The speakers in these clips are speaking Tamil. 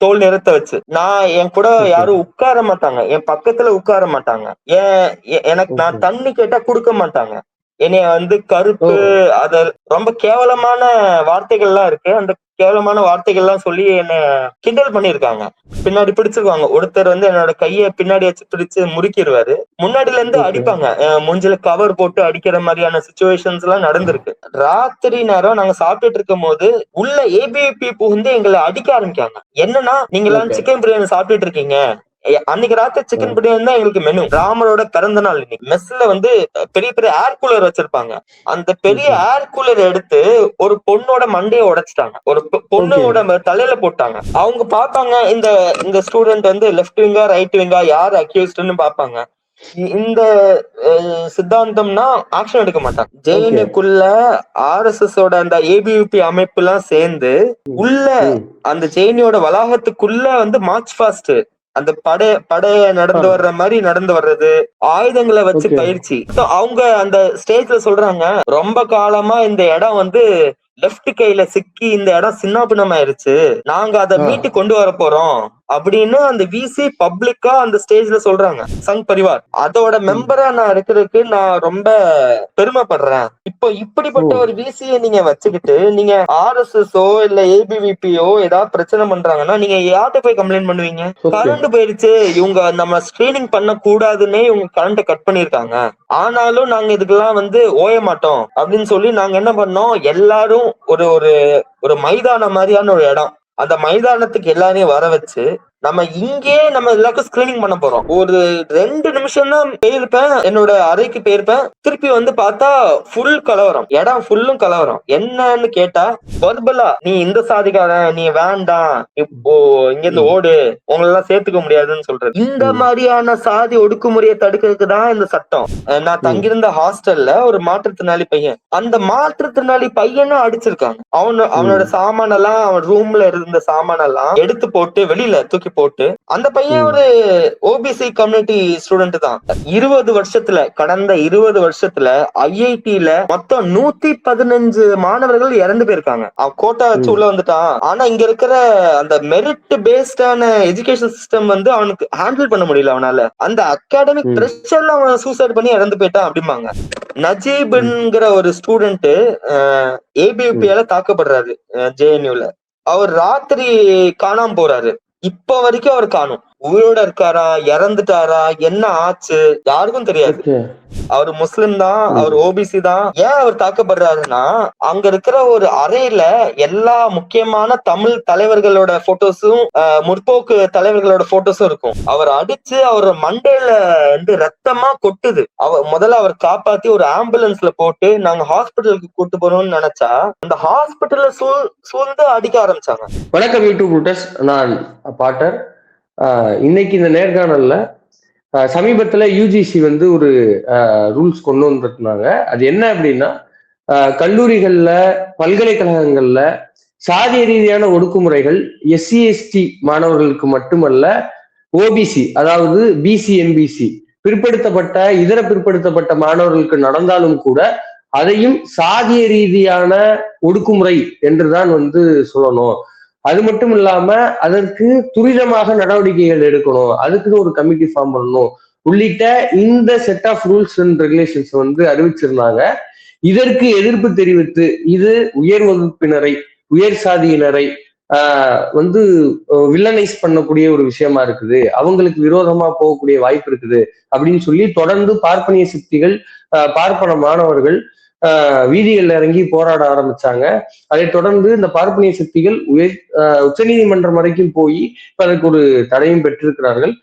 தோல் நிறத்த வச்சு. நான் என் கூட ஓகே. யாரும் உட்கார மாட்டாங்க. என் பக்கத்துல உட்கார மாட்டாங்க. ஏன் எனக்கு ஓகே. நான் தண்ணி கேட்டா குடுக்க மாட்டாங்க. என்னைய வந்து ஓ! கருப்பு அத ரொம்ப கேவலமான வார்த்தைகள்லாம் இருக்கு. அந்த கேவலமான வார்த்தைகள்லாம் சொல்லி என்ன கிண்டல் பண்ணியிருக்காங்க. பின்னாடி பிடிச்சுக்குவாங்க. ஒருத்தர் வந்து என்னோட கைய பின்னாடி வச்சு பிடிச்சு முறுக்கிருவாரு. முன்னாடில இருந்து ஓகே. அடிப்பாங்க. மூஞ்சில கவர் போட்டு அடிக்கிற மாரியான சிச்சுவேஷன்ஸ்லாம் நடந்திருக்கு. ராத்திரி நேரம் நாங்க சாப்பிட்டுட்டு இருக்கும்போது, உள்ள ஏபிவிபி புகுந்து எங்கள அடிக்க ஆரம்பிக்காங்க. என்னன்னா, நீங்கலாம் ஓகே. சிக்கன் பிரியாணி சாப்பிட்டுட்டு இருக்கீங்க. அன்னைக்கு ராத்திரி அ. சிக்கன் பிரியாணி தான் எங்களுக்கு மெனு. ராமரோட பிறந்த நாள் இன்னைக்கு. மெஸ்ல வந்து பெரிய பெரிய ஏர் கூலர் வச்சிருப்பாங்க. அந்த பெரிய ம்ஹ்ம். ஏர் கூலர் எடுத்து ஒரு பொண்ணோட மண்டைய உடைச்சுட்டாங்க. ஒரு ஓகே. பொண்ணோட தலையில போட்டாங்க. அவங்க பார்ப்பாங்க இந்த இந்த ஸ்டூடண்ட் வந்து லெஃப்ட் விங்கா, ரைட் விங்கா யார் அக்யூஸ்ட்ன்னு பார்ப்பாங்க. இந்த சித்தாந்தம்னா ஆக்ஷன் எடுக்க மாட்டாங்க. ஓகே. ஜேஎன்யூக்குள்ள ஆர்எஸ்எஸ் ஓட அந்த ஏபிவிபி அமைப்புலாம் சேர்ந்து ம். உள்ள ம். அந்த ஜேஎன்யூட வளாகத்துக்குள்ள வந்து மார்ச் பாஸ்ட் அந்த படைய ஆ. நடந்து வர்ற மாதிரி நடந்து வர்றது, ஆயுதங்களை வச்சு ஓகே. பயிற்சி. அவங்க அந்த ஸ்டேஜ்ல சொல்றாங்க, ரொம்ப காலமா இந்த இடம் வந்து லெஃப்ட் கையில சிக்கி இந்த இடம் சின்னாபின்னம் ஆயிருச்சு. நாங்க அதை ஆ. மீட்டு கொண்டு வர போறோம் அப்படின்னு அந்த விசி பப்ளிக்கா அந்த ஸ்டேஜ்ல சொல்றாங்க. சங் பரிவார் அதோட ம். மெம்பரா நான் இருக்கிறதுக்கு நான் ரொம்ப பெருமைப்படுறேன். இப்போ ஓ! இப்படிப்பட்ட ஒரு விசியை நீங்க வச்சுக்கிட்டு நீங்க ஆர்எஸ்எஸ்ஓ இல்ல ஏபிவிபிஓ ஏதாவது பிரச்சனை பண்றாங்கன்னா நீங்க யார்கிட்ட போய் கம்ப்ளைண்ட் பண்ணுவீங்க? ஓகே. கரண்ட் போயிருச்சு, இவங்க நம்ம ஸ்கிரீனிங் பண்ண கூடாதுன்னே இவங்க கரண்ட கட் பண்ணிருக்காங்க. ஆனாலும் நாங்க இதுக்கெல்லாம் வந்து ஓய மாட்டோம் அப்படின்னு சொல்லி நாங்க என்ன பண்ணோம், எல்லாரும் ஒரு ஒரு ஒரு மைதானம் மாதிரியான ஒரு இடம். அந்த மைதானத்துக்கு எல்லாரையும் வர வச்சு நம்ம இங்கேயே நம்ம எல்லாருக்கும் ஸ்கிரீனிங் பண்ண போறோம். ஒரு 2 நிமிஷம் தான் போயிருப்பேன். என்னோட அறைக்கு போயிருப்பேன். திருப்பி வந்து பார்த்தா ஃபுல் கலவரம். இடம் ஃபுல்லும் கலவரம். என்னன்னு கேட்டா, வர்பலா நீ இந்த சாதிக்காரன், நீ வேண்டாம், இப்போ இங்க இருந்து ம். ஓடு, உங்களை எல்லாம் சேர்த்துக்க முடியாதுன்னு சொல்றது. இந்த ம். மாதிரியான சாதி ஒடுக்குமுறையை தடுக்கிறதுக்கு தான் இந்த சட்டம். நான் ம். தங்கியிருந்த ஹாஸ்டல்ல ஒரு மாற்றுத்திறனாளி பையன். அந்த மாற்றுத்திறனாளி பையனும் அடிச்சிருக்காங்க. அவனோட ம். சாமானெல்லாம் அவன் ரூம்ல இருந்த சாமானெல்லாம் எடுத்து போட்டு வெளியில தூக்கி போட்டு அந்த பையன் ஒரு ம். ஓபிசி கம்யூனிட்டி ஸ்டூடெண்ட் தான். 20 வருஷத்துல கடந்த 20 வருஷத்துல ஐஐடில மொத்தம் 115 மாணவர்கள் இறந்து போயிருக்காங்க. அவன் கோட்டா வச்சு ம். உள்ள வந்துட்டான். ஆனா இங்க இருக்கிற அந்த மெரிட் பேஸ்டான எஜுகேஷன் சிஸ்டம் வந்து அவனுக்கு ஹேண்டில் பண்ண முடியல அவனால. அந்த அகாடமிக் ம். பிரஷர்ல அவன் சூசைட் பண்ணி இறந்து போயிட்டான் அப்படிம்பாங்க. ம். நஜீப்ங்கிற ஒரு ஸ்டூடெண்ட் ம். ஏபிவிபியால தாக்கப்படுறாரு ஜேஎன்யூல. அவர் ராத்திரி காணாம போறாரு. இப்ப வரைக்கும் அவர் காணும். உயிரோட இருக்காரா, இறந்துட்டாரா, என்ன ஆச்சு யாருக்கும் தெரியாது. ஓகே. அவர் முஸ்லிம் தான், அவர் ம். ஓபிசி தான். ஏன் அவர் தாக்கப்படுறாருன்னா, அங்க இருக்கிற ஒரு அறையில எல்லா முக்கியமான தமிழ் தலைவர்களோட போட்டோஸும், முற்போக்கு தலைவர்களோட போட்டோஸும் இருக்கும். அவர் அடிச்சு அவர் மண்டையில வந்து ரத்தமா கொட்டுது. முதல்ல அவர் காப்பாத்தி ஒரு ஆம்புலன்ஸ்ல போட்டு நாங்க ஹாஸ்பிட்டலுக்கு கூட்டு போறோம்னு நினைச்சா, அந்த ஹாஸ்பிட்டல்ல சூழ்ந்து அடிக்க ஆரம்பிச்சாங்க. வணக்கம் யூடியூப் ரூட்டர்ஸ். நான் பாட்டர். இன்னைக்கு இந்த நேர்காணல்ல சமீபத்துல யுஜிசி வந்து ஒரு ரூல்ஸ் கொண்டு வந்திருந்தாங்க. அது என்ன அப்படின்னா, கல்லூரிகள்ல, பல்கலைக்கழகங்கள்ல சாதிய ரீதியான ஒடுக்குமுறைகள் எஸ்சி எஸ்டி மாணவர்களுக்கு மட்டுமல்ல, ஓபிசி அதாவது பிசி எம்பிசி பிற்படுத்தப்பட்ட இதர பிற்படுத்தப்பட்ட மாணவர்களுக்கு நடந்தாலும் கூட அதையும் சாதிய ரீதியான ஒடுக்குமுறை என்றுதான் வந்து சொல்லணும். அது மட்டும் இல்லாம அதற்கு துரிதமாக நடவடிக்கைகள் எடுக்கணும், அதுக்குன்னு ஒரு கமிட்டி ஃபார்ம் பண்ணணும் உள்ளிட்ட இந்த set of rules and regulations வந்து அறிவிச்சிருந்தாங்க. இதற்கு எதிர்ப்பு தெரிவித்து இது உயர் வகுப்பினரை, உயர் சாதியினரை வந்து வில்லனைஸ் பண்ணக்கூடிய ஒரு விஷயமா இருக்குது, அவங்களுக்கு விரோதமா போகக்கூடிய வாய்ப்பு இருக்குது அப்படின்னு சொல்லி தொடர்ந்து பார்ப்பனிய சக்திகள், பார்ப்பன மாணவர்கள் வீதிகளில் இறங்கி போராட ஆரம்பிச்சாங்க. அதை தொடர்ந்து இந்த பார்ப்பனிய சக்திகள் உச்சநீதிமன்றம் வரைக்கும் போய் அதற்கு ஒரு தடையும் பெற்றிருக்கிறார்கள்.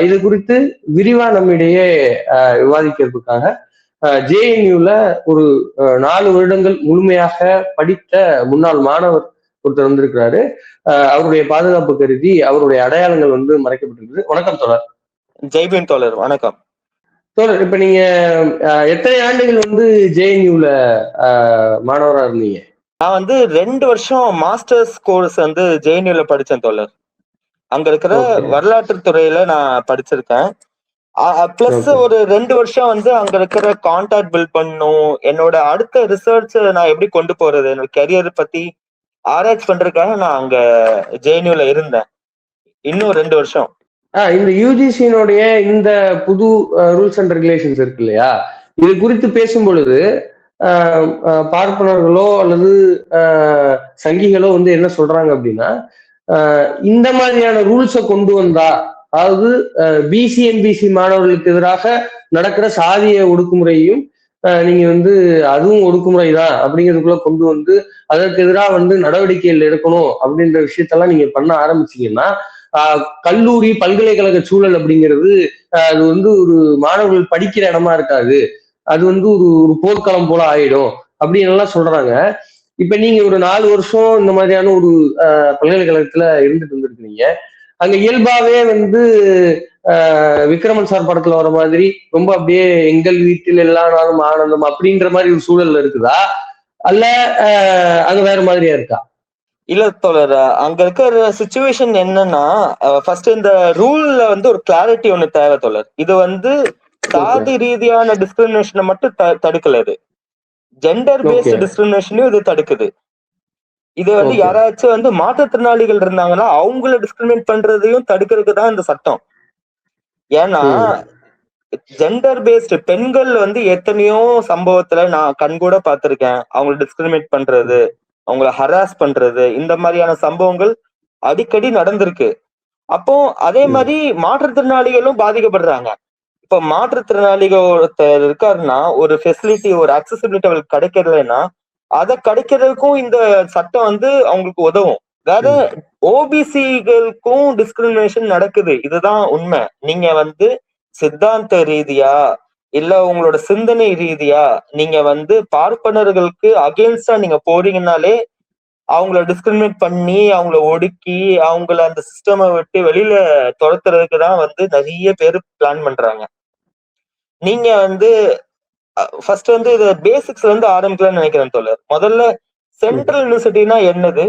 இது குறித்து விரிவா நம்மிடையே விவாதிக்கிறதுக்காக ஜேஎன்யூல ஒரு 4 வருடங்கள் முழுமையாக படித்த முன்னாள் மாணவர் ஒருத்தர் வந்திருக்கிறாரு. அவருடைய பாதுகாப்பு கருதி அவருடைய அடையாளங்கள் வந்து மறைக்கப்பட்டிருக்கு. வணக்கம் தோழர். ஜெய்பீம் தோழர் வணக்கம். தோழர், இப்ப நீங்க எத்தனை ஆண்டுகள் வந்து ஜேஎன்யூல மாணவரா இருந்தீங்க? நான் வந்து 2 வருஷம் மாஸ்டர்ஸ் கோர்ஸ் வந்து ஜேஎன்யூல படிச்சேன் தோழர். அங்க இருக்கிற ஓகே. வரலாற்று துறையில நான் படிச்சிருக்கேன். Plus okay. ஒரு 2 வருஷம் வந்து அங்க இருக்கிற கான்டாக்ட் பில்ட் பண்ணும். என்னோட அடுத்த ரிசர்ச் நான் எப்படி கொண்டு போறது, என்னோட கெரியர் பத்தி ஆராய்ச்சி பண்றதுக்காக நான் அங்க ஜேஎன்யூல இருந்தேன். இன்னும் 2 வருஷம். இந்த யூஜிசியினுடைய இந்த புது ரூல்ஸ் அண்ட் ரெகுலேஷன்ஸ் இருக்கு இல்லையா, இது குறித்து பேசும் பொழுது பார்ப்பனர்களோ அல்லது சங்கிகளோ வந்து என்ன சொல்றாங்க அப்படின்னா, இந்த மாதிரியான ரூல்ஸை கொண்டு வந்தா, அதாவது பிசி எம்பிசி மாணவர்களுக்கு எதிராக நடக்கிற சாதிய ஒடுக்குமுறையும் நீங்க வந்து அதுவும் ஒடுக்குமுறை தான் அப்படிங்கிறதுக்குள்ள கொண்டு வந்து அதற்கு எதிராக வந்து நடவடிக்கைகள் எடுக்கணும் அப்படின்ற விஷயத்தெல்லாம் நீங்க பண்ண ஆரம்பிச்சீங்கன்னா, கல்லூரி பல்கலைக்கழக சூழல் அப்படிங்கிறது அது வந்து ஒரு மாணவர்கள் படிக்கிற இடமா இருக்காது, அது வந்து ஒரு போர்க்களம் போல ஆயிடும் அப்படின்னு எல்லாம் சொல்றாங்க. இப்ப நீங்க ஒரு 4 வருஷம் இந்த மாதிரியான ஒரு பல்கலைக்கழகத்துல இருந்துட்டு வந்திருக்கீங்க. அங்க இயல்பாவே வந்து விக்ரமன் சார் படத்துல வர மாதிரி ரொம்ப அப்படியே எங்கள் வீட்டில் எல்லா நாளும் ஆனந்தம் அப்படின்ற மாதிரி ஒரு சூழல்ல இருக்குதா, அல்ல அங்க வேற மாதிரியா இருக்கா? இல்ல தோழர், அங்க இருக்கிற சுச்சுவேஷன் என்னன்னா, ஃபர்ஸ்ட் இந்த ரூல்ல வந்து ஒரு கிளாரிட்டி ஒண்ணு தேவை தோழர். இது வந்து சாதி ரீதியான டிஸ்கிரிமினேஷனை மட்டும் தடுக்கல, இது ஜெண்டர் பேஸ்ட் டிஸ்கிரிமினேஷனையும் இது தடுக்குது. இது வந்து யாராச்சும் வந்து மாற்றுத்திறனாளிகள் இருந்தாங்கன்னா அவங்கள டிஸ்கிரிமினேட் பண்றதையும் தடுக்கிறதுக்கு தான் இந்த சட்டம். ஏன்னா ஜெண்டர் பேஸ்டு பெண்கள் வந்து எத்தனையோ சம்பவத்துல நான் கண்கூட பார்த்திருக்கேன். அவங்களை டிஸ்கிரிமினேட் பண்றது, அவங்கள ஹராஸ் பண்றது, இந்த மாதிரியான சம்பவங்கள் அடிக்கடி நடந்திருக்கு. அப்போ அதே மாதிரி மாற்றுத்திறனாளிகளும் பாதிக்கப்படுறாங்க. இப்ப மாற்றுத்திறனாளிகள் ஒருத்தர் இருக்காருன்னா ஒரு ஃபெசிலிட்டி, ஒரு அக்சசிபிலிட்டி அவங்களுக்கு கிடைக்கிறதுனா அதை கிடைக்கிறதுக்கும் இந்த சட்டம் வந்து அவங்களுக்கு உதவும். வேற ஓபிசிகளுக்கும் டிஸ்கிரிமினேஷன் நடக்குது, இதுதான் உண்மை. நீங்க வந்து சித்தாந்த ரீதியா இல்ல உங்களோட சிந்தனை ரீதியா நீங்க வந்து பார்ப்பனர்களுக்கு அகேன்ஸ்டா நீங்க போறீங்கன்னாலே அவங்கள டிஸ்கிரிமினேட் பண்ணி அவங்கள ஒடுக்கி அவங்கள அந்த சிஸ்டமை விட்டு வெளியில துரத்துறதுக்கு தான் வந்து நிறைய பேர் பிளான் பண்றாங்க. நீங்க வந்து ஃபர்ஸ்ட் வந்து இது பேசிக்ஸ்ல இருந்து ஆரம்பிக்கலாம்னு நினைக்கிறேன் தோழர். முதல்ல சென்ட்ரல் யூனிவர்சிட்டினா என்னது,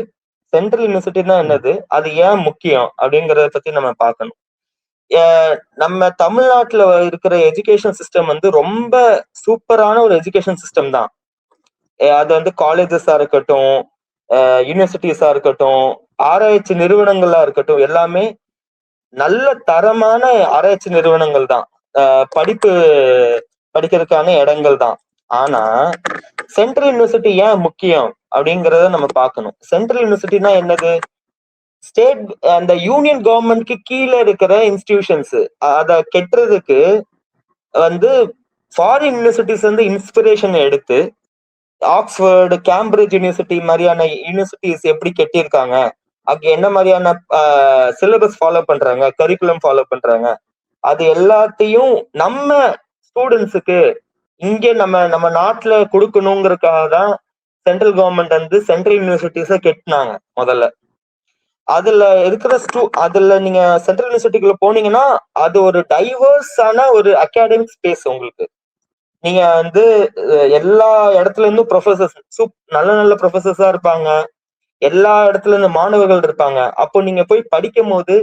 சென்ட்ரல் யூனிவர்சிட்டினா என்னது, அது ஏன் முக்கியம் அப்படிங்கறத பத்தி நம்ம பார்க்கணும். நம்ம தமிழ்நாட்டுல இருக்கிற எஜுகேஷன் சிஸ்டம் வந்து ரொம்ப சூப்பரான ஒரு எஜுகேஷன் சிஸ்டம் தான். அது வந்து காலேஜஸா இருக்கட்டும், யூனிவர்சிட்டிஸா இருக்கட்டும், ஆராய்ச்சி நிறுவனங்களா இருக்கட்டும், எல்லாமே நல்ல தரமான ஆராய்ச்சி நிறுவனங்கள் தான், படிப்பு படிக்கிறதுக்கான இடங்கள் தான். ஆனா சென்ட்ரல் யூனிவர்சிட்டி ஏன் முக்கியம் அப்படிங்கறத நம்ம பார்க்கணும். சென்ட்ரல் யூனிவர்சிட்டினா என்னது, ஸ்டேட் அந்த யூனியன் கவர்மெண்ட்க்கு கீழே இருக்கிற இன்ஸ்டிடியூஷன்ஸ். அதை கெட்டுறதுக்கு வந்து ஃபாரின் யூனிவர்சிட்டிஸ் வந்து இன்ஸ்பிரேஷன் எடுத்து ஆக்ஸ்போர்டு, கேம்பிரிட்ஜ் யூனிவர்சிட்டி மாதிரியான யூனிவர்சிட்டிஸ் எப்படி கெட்டியிருக்காங்க, அங்க என்ன மாதிரியான சிலபஸ் ஃபாலோ பண்றாங்க, கரிக்குலம் ஃபாலோ பண்றாங்க, அது எல்லாத்தையும் நம்ம ஸ்டூடெண்ட்ஸுக்கு இங்க நம்ம நாட்டுல கொடுக்கணுங்கிறதுக்காக தான் சென்ட்ரல் கவர்மெண்ட் வந்து சென்ட்ரல் யூனிவர்சிட்டிஸ கெட்டினாங்க முதல்ல. அதுல இருக்கிற அதுல நீங்க சென்ட்ரல் யூனிவர்சிட்டிக்குள்ள போனீங்கன்னா அது ஒரு டைவர்ஸான ஒரு அகாடமிக் ஸ்பேஸ். உங்களுக்கு நீங்க வந்து எல்லா இடத்துல இருந்தும் ப்ரொஃபசர்ஸ், நல்ல நல்ல ப்ரொஃபசர்ஸா இருப்பாங்க, எல்லா இடத்துல இருந்து மாணவர்கள் இருப்பாங்க. அப்போ நீங்க போய் படிக்கும் போது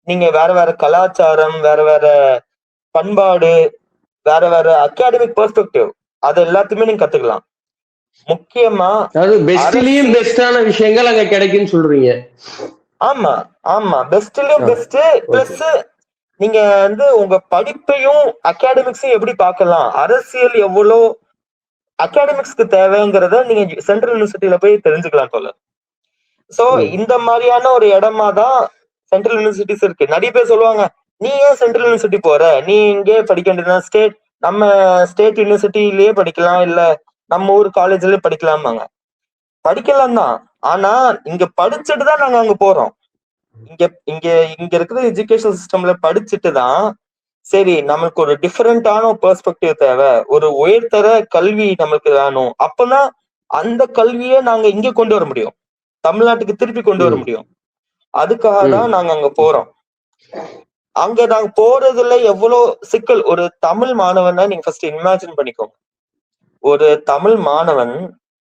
நீங்க வேற வேற கலாச்சாரம், வேற வேற பண்பாடு, வேற வேற அகாடமிக் பெர்ஸ்பெக்டிவ், அது எல்லாத்தையுமே நீங்க கத்துக்கலாம். முக்கியமா பெஸ்ட்லயும் பெஸ்டான விஷயங்கள் அங்க கிடைக்கும்னு சொல்றீங்க. ஆமா ஆமா, பெஸ்ட்லயும் பெஸ்ட். பிளஸ் நீங்க வந்து உங்க படிப்பையும் அகாடமிக்ஸையும் எப்படி பார்க்கலாம், அரசியல் எவ்வளவு அகாடமிக்ஸ்க்கு தேவைங்கிறத நீங்க சென்ட்ரல் யூனிவர்சிட்டியில போய் தெரிஞ்சுக்கலாம் போல. சோ இந்த மாதிரியான ஒரு இடமா தான் சென்ட்ரல் யூனிவர்சிட்டிஸ் இருக்கு. நிறைய பேர் சொல்லுவாங்க, நீ ஏன் சென்ட்ரல் யூனிவர்சிட்டி போற, நீ இங்கே படிக்க வேண்டியதுதான், நம்ம ஸ்டேட் யூனிவர்சிட்டிலேயே படிக்கலாம், இல்ல நம்ம ஊர் காலேஜ்லயே படிக்கலாமாங்க. படிக்கலாம் தான், ஆனா இங்க படிச்சுட்டு தான் நாங்க அங்க போறோம். இங்க இங்க இங்க இருக்கிற எஜுகேஷன் சிஸ்டம்ல படிச்சுட்டு தான் சரி நமக்கு ஒரு டிஃபரெண்டான பெர்ஸ்பெக்டிவ் தேவை, ஒரு உயர்தர கல்வி நமக்கு வேணும், அப்பதான் அந்த கல்வியை நாங்க இங்க கொண்டு வர முடியும், தமிழ்நாட்டுக்கு திருப்பி கொண்டு வர முடியும். அதுக்காக தான் நாங்க அங்க போறோம். அங்க நாங்க போறதுல எவ்வளவு சிக்கல். ஒரு தமிழ் மாணவனை நீங்க ஃபர்ஸ்ட் இமேஜின் பண்ணிக்கோங்க. ஒரு தமிழ் மாணவன்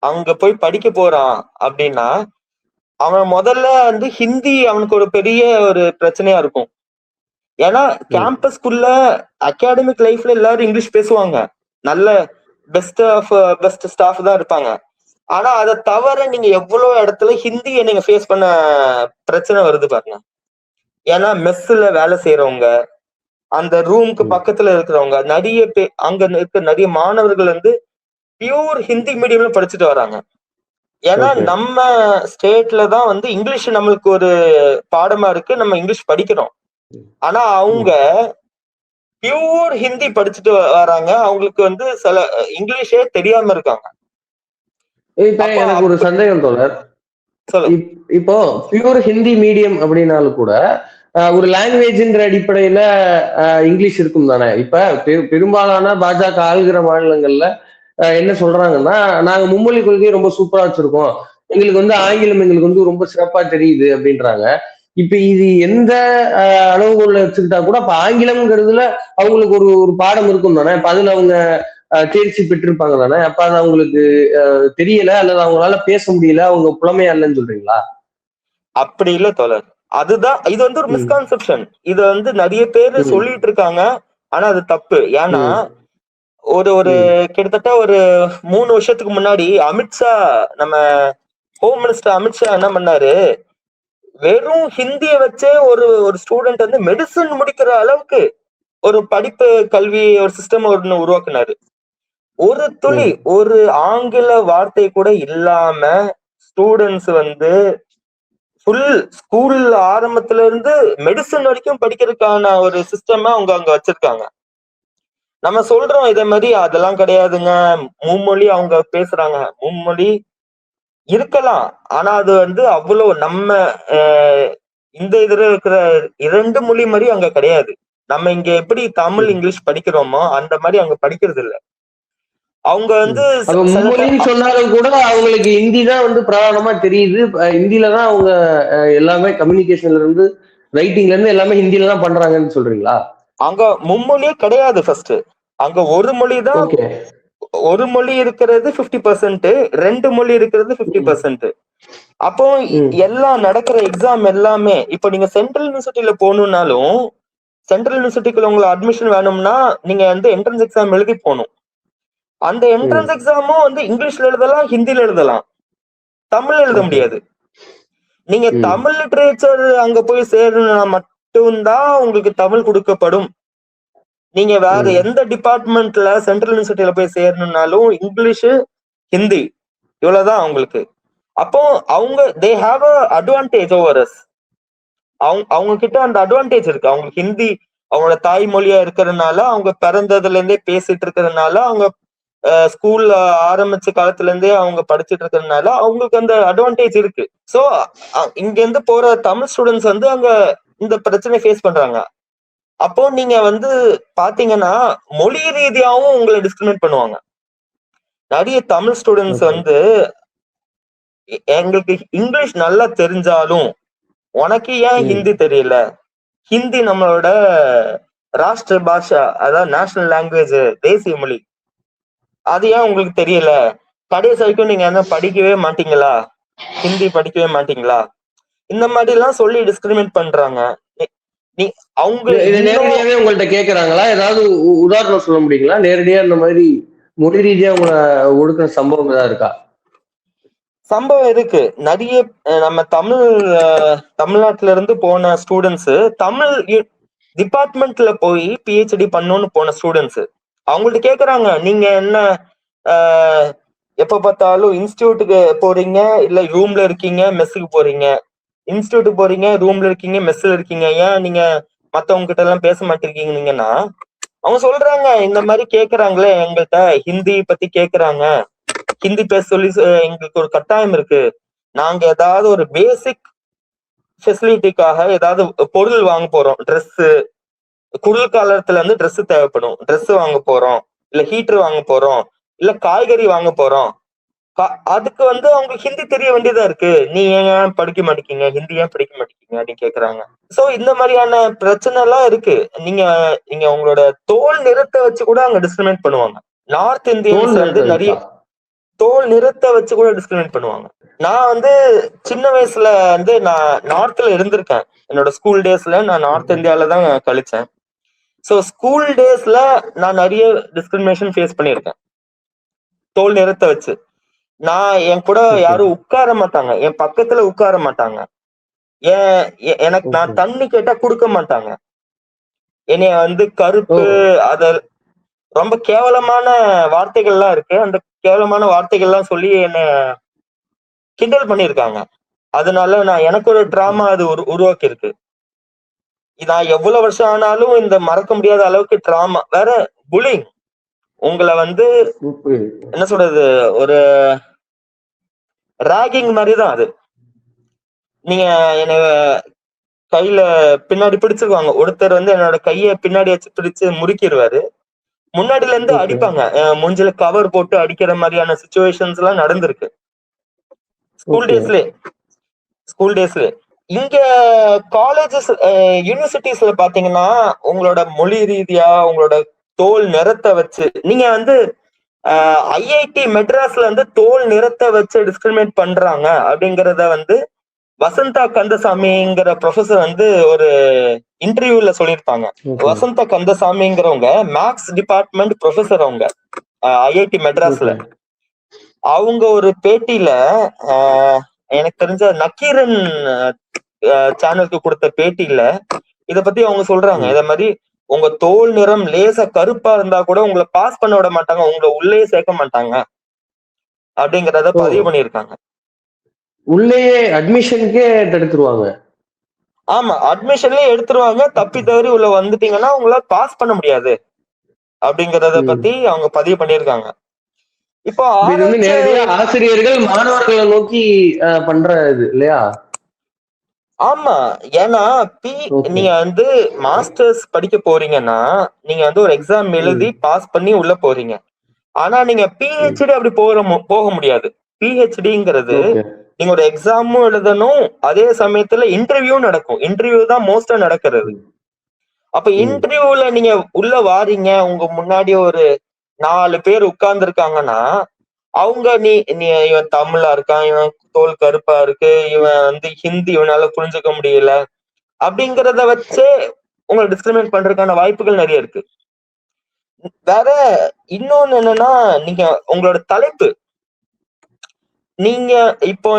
அங்க போய் படிக்க போறான் அப்படின்னா அவன் முதல்ல வந்து ஹிந்தி அவனுக்கு ஒரு பெரிய ஒரு பிரச்சனையா இருக்கும். ஏன்னா கேம்பஸ்குள்ள அகாடமிக் லைஃப்ல எல்லாரும் இங்கிலீஷ் பேசுவாங்க, நல்ல பெஸ்ட் ஸ்டாஃப் தான் இருப்பாங்க. ஆனா அதை தவிர நீங்க எவ்வளவு இடத்துல ஹிந்தியை நீங்க ஃபேஸ் பண்ண பிரச்சனை வருது பாருங்க. ஏன்னா மெஸ்ல வேலை செய்யறவங்க, அந்த ரூமுக்கு பக்கத்துல இருக்கிறவங்க, நிறைய பேர் அங்க இருக்க நிறைய மாணவர்கள் வந்து பியூர் ஹிந்தி மீடியம்ல படிச்சுட்டு வராங்க. ஏன்னா ஓகே. நம்ம ஸ்டேட்ல தான் வந்து இங்கிலீஷ் நம்மளுக்கு ஒரு பாடமா இருக்கு, நம்ம இங்கிலீஷ் படிக்கிறோம். ஆனா அவங்க பியூர் ஹிந்தி படிச்சுட்டு வராங்க. அவங்களுக்கு வந்து சில இங்கிலீஷே தெரியாம இருக்காங்க. இப்ப அப்போ எனக்கு ஒரு சந்தேகம் தோழர். சொல்லு. இப்போ பியூர் ஹிந்தி மீடியம் அப்படின்னாலும் கூட ஒரு லாங்குவேஜ்ன்ற அடிப்படையில இங்கிலீஷ் இருக்கும் தானே. இப்ப பெரும்பாலான பாஜக ஆளுகிற மாநிலங்கள்ல என்ன சொல்றாங்கன்னா, நாங்க மும்மொழி கொள்கையை ரொம்ப சூப்பரா வச்சிருக்கோம், எங்களுக்கு வந்து ஆங்கிலம் எங்களுக்கு வந்து ரொம்ப சிறப்பா தெரியுது அப்படின்றாங்க. இப்ப இது எந்த அளவுகோல்ல வச்சுக்கிட்டா கூட இப்ப ஆங்கிலம்ங்கிறதுல அவங்களுக்கு ஒரு ஒரு பாடம் இருக்கும் தானே. இப்ப அதுல அவங்க தேர்ச்சி பெற்றிருப்பாங்க தானே. அப்ப அது அவங்களுக்கு தெரியல அல்லது அவங்களால பேச முடியல, அவங்க புலமையா இல்லைன்னு சொல்றீங்களா? அப்படி இல்ல தோழர். அதுதான் இது வந்து ஒரு ம். மிஸ்கான்செப்ஷன். இத வந்து நிறைய பேரு ம். சொல்லிட்டு இருக்காங்க. ஆனா அது தப்பு. ஏன்னா ம். ஒரு ஒரு ம். கிட்டத்தட்ட ஒரு 3 வருஷத்துக்கு முன்னாடி அமித்ஷா, நம்ம ஹோம் மினிஸ்டர் அமித்ஷா என்ன பண்ணாரு, வெறும் ஹிந்திய வச்சே ஒரு ஒரு ஸ்டூடெண்ட் வந்து மெடிசின் முடிக்கிற அளவுக்கு ஒரு படிப்பு, கல்வி ஒரு சிஸ்டம் ஒண்ணு உருவாக்குனாரு. ஒரு துளி, ம். ஒரு ஆங்கில வார்த்தை கூட இல்லாம ஸ்டூடண்ட்ஸ் வந்து ஃபுல் ஸ்கூல் ஆரம்பத்துல இருந்து மெடிசின் வரைக்கும் படிக்கிறதுக்கான ஒரு சிஸ்டம் அவங்க அங்க வச்சிருக்காங்க. நம்ம சொல்றோம் இதே மாதிரி அதெல்லாம் கிடையாதுங்க. மும்மொழி அவங்க பேசுறாங்க. மும்மொழி இருக்கலாம். ஆனா அது வந்து அவ்வளவு நம்ம இந்த இதுல இருக்கிற 2 மொழி மாரி அங்க கிடையாது. நம்ம இங்க எப்படி தமிழ், ம். இங்கிலீஷ் படிக்கிறோமோ அந்த மாரி அங்க படிக்கிறது இல்ல. அவங்க ம். வந்து அப்ப சில மும்மொழின்னு சொன்னாலும் கூட அவங்களுக்கு ஹிந்தி தான் வந்து பிரதானமா தெரியுது. ஹிந்தில தான் அவங்க எல்லாமே கம்யூனிகேஷன்ல இருந்து ரைட்டிங்ல இருந்து எல்லாமே ஹிந்தில தான் பண்றாங்கன்னு சொல்றீங்களா? அங்க மும்மொழியே கிடையாது ஃபர்ஸ்ட். அங்க ஒரு மொழி தான். ஓகே. ஒரு மொழி இருக்கிறது 50%, 2 மொழி இருக்கிறது ம். 50%. அப்போ ம். எல்லாம் நடக்கிற எக்ஸாம் எல்லாமே இப்ப நீங்க சென்ட்ரல் யூனிவர்சிட்டியில போகணும்னாலும், சென்ட்ரல் யூனிவர்சிட்டிக்குள்ள உங்களுக்கு அட்மிஷன் வேணும்னா நீங்க வந்து என்ட்ரன்ஸ் எக்ஸாம் எழுதி போகணும். அந்த என்ட்ரன்ஸ் ம். எக்ஸாமும் வந்து இங்கிலீஷ்ல எழுதலாம், ஹிந்தில எழுதலாம். தமிழ்ல எழுத ஓகே. முடியாது. நீங்க ம். தமிழ் லிட்டரேச்சர் அங்க போய் சேரணும்னா மட்டும்தான் உங்களுக்கு தமிழ் கொடுக்கப்படும். நீங்க வேற ம். எந்த டிபார்ட்மெண்ட்ல சென்ட்ரல் யூனிவர்சிட்டியில போய் சேரணும்னாலும் இங்கிலீஷ், ஹிந்தி இவ்வளவுதான் அவங்களுக்கு. அப்போ அவங்க they have a advantage over us. அவங்க கிட்ட அந்த அட்வான்டேஜ் இருக்கு. அவங்களுக்கு ஹிந்தி அவங்களோட தாய்மொழியா இருக்கிறதுனால, அவங்க பிறந்ததுல இருந்தே பேசிட்டு இருக்கிறதுனால, அவங்க ஸ்கூல்ல ஆரம்பிச்ச காலத்துல இருந்தே அவங்க படிச்சுட்டு இருக்கிறதுனால, அவங்களுக்கு அந்த அட்வான்டேஜ் இருக்கு. சோ இங்க இருந்து போற தமிழ் ஸ்டூடெண்ட்ஸ் வந்து அங்க இந்த பிரச்சனை ஃபேஸ் பண்றாங்க. அப்போ நீங்க வந்து பாத்தீங்கன்னா, மொழி ரீதியாவும் உங்கள டிஸ்கிரிமினேட் பண்ணுவாங்க. நெறைய தமிழ் ஸ்டூடெண்ட்ஸ் ஓகே. வந்து எங்களுக்கு இங்கிலீஷ் நல்லா தெரிஞ்சாலும், உனக்கு ஏன் ம். ஹிந்தி தெரியல? ஹிந்தி நம்மளோட ராஷ்டிர பாஷா, அதாவது நேஷனல் லாங்குவேஜ், தேசிய மொழி. அது ஏன் உங்களுக்கு தெரியல? கடைசி வரைக்கும் நீங்க என்ன படிக்கவே மாட்டீங்களா? ஹிந்தி படிக்கவே மாட்டீங்களா? இந்த மாதிரிலாம் சொல்லி டிஸ்கிரிமினேட் பண்றாங்க. நீ நீ அவங்க இத இன்னும் நேரடியாவே உங்கள்ட்ட கேட்கறாங்களா? ஏதாவது உதாரணம் சொல்ல முடியுங்களா? நேரடியா இந்த மாதிரி மொழி ரீதியா உங்கள ஒடுக்குற சம்பவம் ஏதாவது இருக்கா? சம்பவம் இருக்கு. நெறைய நம்ம தமிழ்நாட்டுல இருந்து போன ஸ்டூடண்ட்ஸ் தமிழ் டிபார்ட்மெண்ட்ல போய் பிஹெச்டி பண்ணணும்னு போன ஸ்டூடண்ட்ஸ். அவங்கள்ட்ட கேக்குறாங்க, நீங்க என்ன ஆ, எப்ப பார்த்தாலும் இன்ஸ்டிடியூட்டுக்கு போறீங்க, இல்ல ரூம்ல இருக்கீங்க, மெஸ்ஸுக்கு போறீங்க. இன்ஸ்டிடியூட்டுக்கு போறீங்க, ரூம்ல இருக்கீங்க, மெஸ்ல இருக்கீங்க. ஏன் நீங்க மத்தவங்க கிட்ட எல்லாம் பேச மாட்டேங்கிறீங்கன்னா, அவங்க சொல்றாங்க இந்த மாதிரி கேக்குறாங்களே எங்கள்கிட்ட ஹிந்தி பத்தி கேக்குறாங்க. ஹிந்தி பேச சொல்லி எங்களுக்கு ஒரு கட்டாயம் இருக்கு. நாங்க ஏதாவது ஒரு பேசிக் ஃபெசிலிட்டிக்காக ஏதாவது பொருள் வாங்க போறோம். குளிர்காலத்துல இருந்து ட்ரெஸ் தேவைப்படும். ட்ரெஸ் வாங்க போறோம். இல்ல ஹீட்டர் வாங்க போறோம். இல்ல காய்கறி வாங்க போறோம். அதுக்கு வந்து அவங்களுக்கு ஹிந்தி தெரிய வேண்டியதா இருக்கு. நீ ஏன் படிக்க மாட்டேங்கிறீங்க? ஹிந்தி ஏன் படிக்க மாட்டேங்கிறீங்க? அப்படின்னு கேக்குறாங்க. சோ இந்த மாதிரியான பிரச்சனை எல்லாம் இருக்கு. நீங்க நீங்க உங்களோட தோல் நிறத்தை வச்சு கூட அங்க டிஸ்கிரிமினேட் பண்ணுவாங்க. நார்த் தோல் இந்தியன்ஸ் வந்து நிறத்த நிறைய வச்சா? தோல் நிறத்தை வச்சு கூட டிஸ்கிரிமினேட் பண்ணுவாங்க. நான் வந்து சின்ன வயசுல வந்து நான் நார்த்ல இருந்திருக்கேன். என்னோட ஸ்கூல் டேஸ்ல நான் நார்த் ஓகே. இந்தியால தான் கழிச்சேன். சோ ஸ்கூல் டேஸ்ல நான் நிறைய டிஸ்கிரிமினேஷன் ஃபேஸ் பண்ணியிருக்கேன். தோல் நிறத்தை வச்சு. நான் என் கூட ஓகே. யாரும் உட்கார மாட்டாங்க. என் பக்கத்துல உட்கார மாட்டாங்க. எனக்கு நான் ஓகே. தண்ணி கேட்டா குடுக்க மாட்டாங்க. என்னைய வந்து ஓ! கருப்பு, அத ரொம்ப கேவலமான வார்த்தைகள்லாம் இருக்கு. அந்த கேவலமான வார்த்தைகள்லாம் சொல்லி என்ன கிண்டல் பண்ணியிருக்காங்க. அதனால எனக்கு ஒரு ஓகே. ட்ராமா அது உருவாக்கியிருக்கு. நான் எவ்வளவு வருஷம் ஆனாலும் இந்த மறக்க முடியாத அளவுக்கு ட்ராமா. வேற புல்லிங். உங்கள வந்து புரியுது. என்ன சொல்றது? ஒரு ராகிங் மாரி தான் அது. நீங்க என்னைய கையில பின்னாடி பிடிச்சுக்குவாங்க. ஒருத்தர் வந்து என்னோட கைய பின்னாடி வச்சு பிடிச்சு முறுக்கிருவாரு. முன்னாடில இருந்து ஓகே. அடிப்பாங்க. மூஞ்சில கவர் போட்டு அடிக்கிற மாரியான சிச்சுவேஷன்ஸ்லாம் நடந்திருக்கு. School okay. டேஸ்லயே ஸ்கூல் டேஸ்லயே. இங்க காலேஜஸ் யூனிவர்சிட்டீஸ்ல பாத்தீங்கன்னா, உங்களோட மொழி ரீதியா, உங்களோட தோல் நிறத்த வச்சு நீங்க வந்து ஐஐடி மெட்ராஸ்ல வந்து தோல் நிறத்த வச்சு டிஸ்கிரிமினேட் பண்றாங்க அப்படிங்கிறத வந்து வசந்தா கந்தசாமிங்கிற ப்ரொஃபசர் வந்து ஒரு இன்டர்வியூல சொல்லியிருப்பாங்க. ஓகே. வசந்தா கந்தசாமிங்கிறவங்க மேக்ஸ் டிபார்ட்மெண்ட் ப்ரொஃபசர் அவங்க ஐஐடி மெட்ராஸ்ல. ஓகே. அவங்க ஒரு பேட்டியில எனக்கு தெரிஞ்ச நக்கீரன் சேனலுக்கு கொடுத்த பேட்டியில இத பத்தி அவங்க சொல்றாங்க. ம். இத மாதிரி உங்க தோல் நிறம் லேசா கருப்பா இருந்தா கூட உங்களை பாஸ் பண்ண விட மாட்டாங்க, உங்களை உள்ளே சேர்க்க மாட்டாங்க அப்படிங்கறத ஓ! பதிவு பண்ணியிருக்காங்க. உள்ளேயே அட்மிஷனுக்கே தடுத்துருவாங்க. ஆமா, அட்மிஷன்லயே எடுத்துருவாங்க. தப்பி தவறி உள்ள வந்துட்டீங்கன்னா உங்களை பாஸ் பண்ண முடியாது அப்படிங்கறத ம். பத்தி அவங்க பதிவு பண்ணியிருக்காங்க. இப்போ இப்ப இது வந்து ஆராய்ச்சி. நேரடியா ஆசிரியர்கள் மாணவர்கள நோக்கி பண்ற இது இல்லையா? ஆமா. ஏன்னா பி ஓகே. நீங்க வந்து மாஸ்டர்ஸ் படிக்க போறீங்கன்னா, நீங்க வந்து ஒரு எக்ஸாம் எழுதி ம். பாஸ் பண்ணி உள்ள போறீங்க. ஆனா நீங்க ம். பிஹெச்டி அப்படி போக முடியாது. பிஹெச்டிங்கிறது ஓகே. நீங்க ஒரு எக்ஸாமும் எழுதணும், அதே சமயத்துல இன்டர்வியூ நடக்கும். இன்டர்வியூ தான் மோஸ்டா நடக்கிறது. ம். அப்ப ம். இன்டர்வியூல நீங்க உள்ள வாரீங்க, உங்க முன்னாடி ஒரு 4 பேர் உட்கார்ந்து இருக்காங்கன்னா, அவங்க நீ இவன் தமிழா இருக்கான், இவன் தோல் கருப்பா இருக்கு, இவன் வந்து ஹிந்தி இவனால புரிஞ்சுக்க முடியல அப்படிங்கிறத வச்சே உங்களை டிஸ்கிரிமினேட் பண்றதுக்கான வாய்ப்புகள் நிறைய இருக்கு. வேற இன்னொன்னு என்னன்னா, நீங்க உங்களோட தலைப்பு நீங்க இப்போ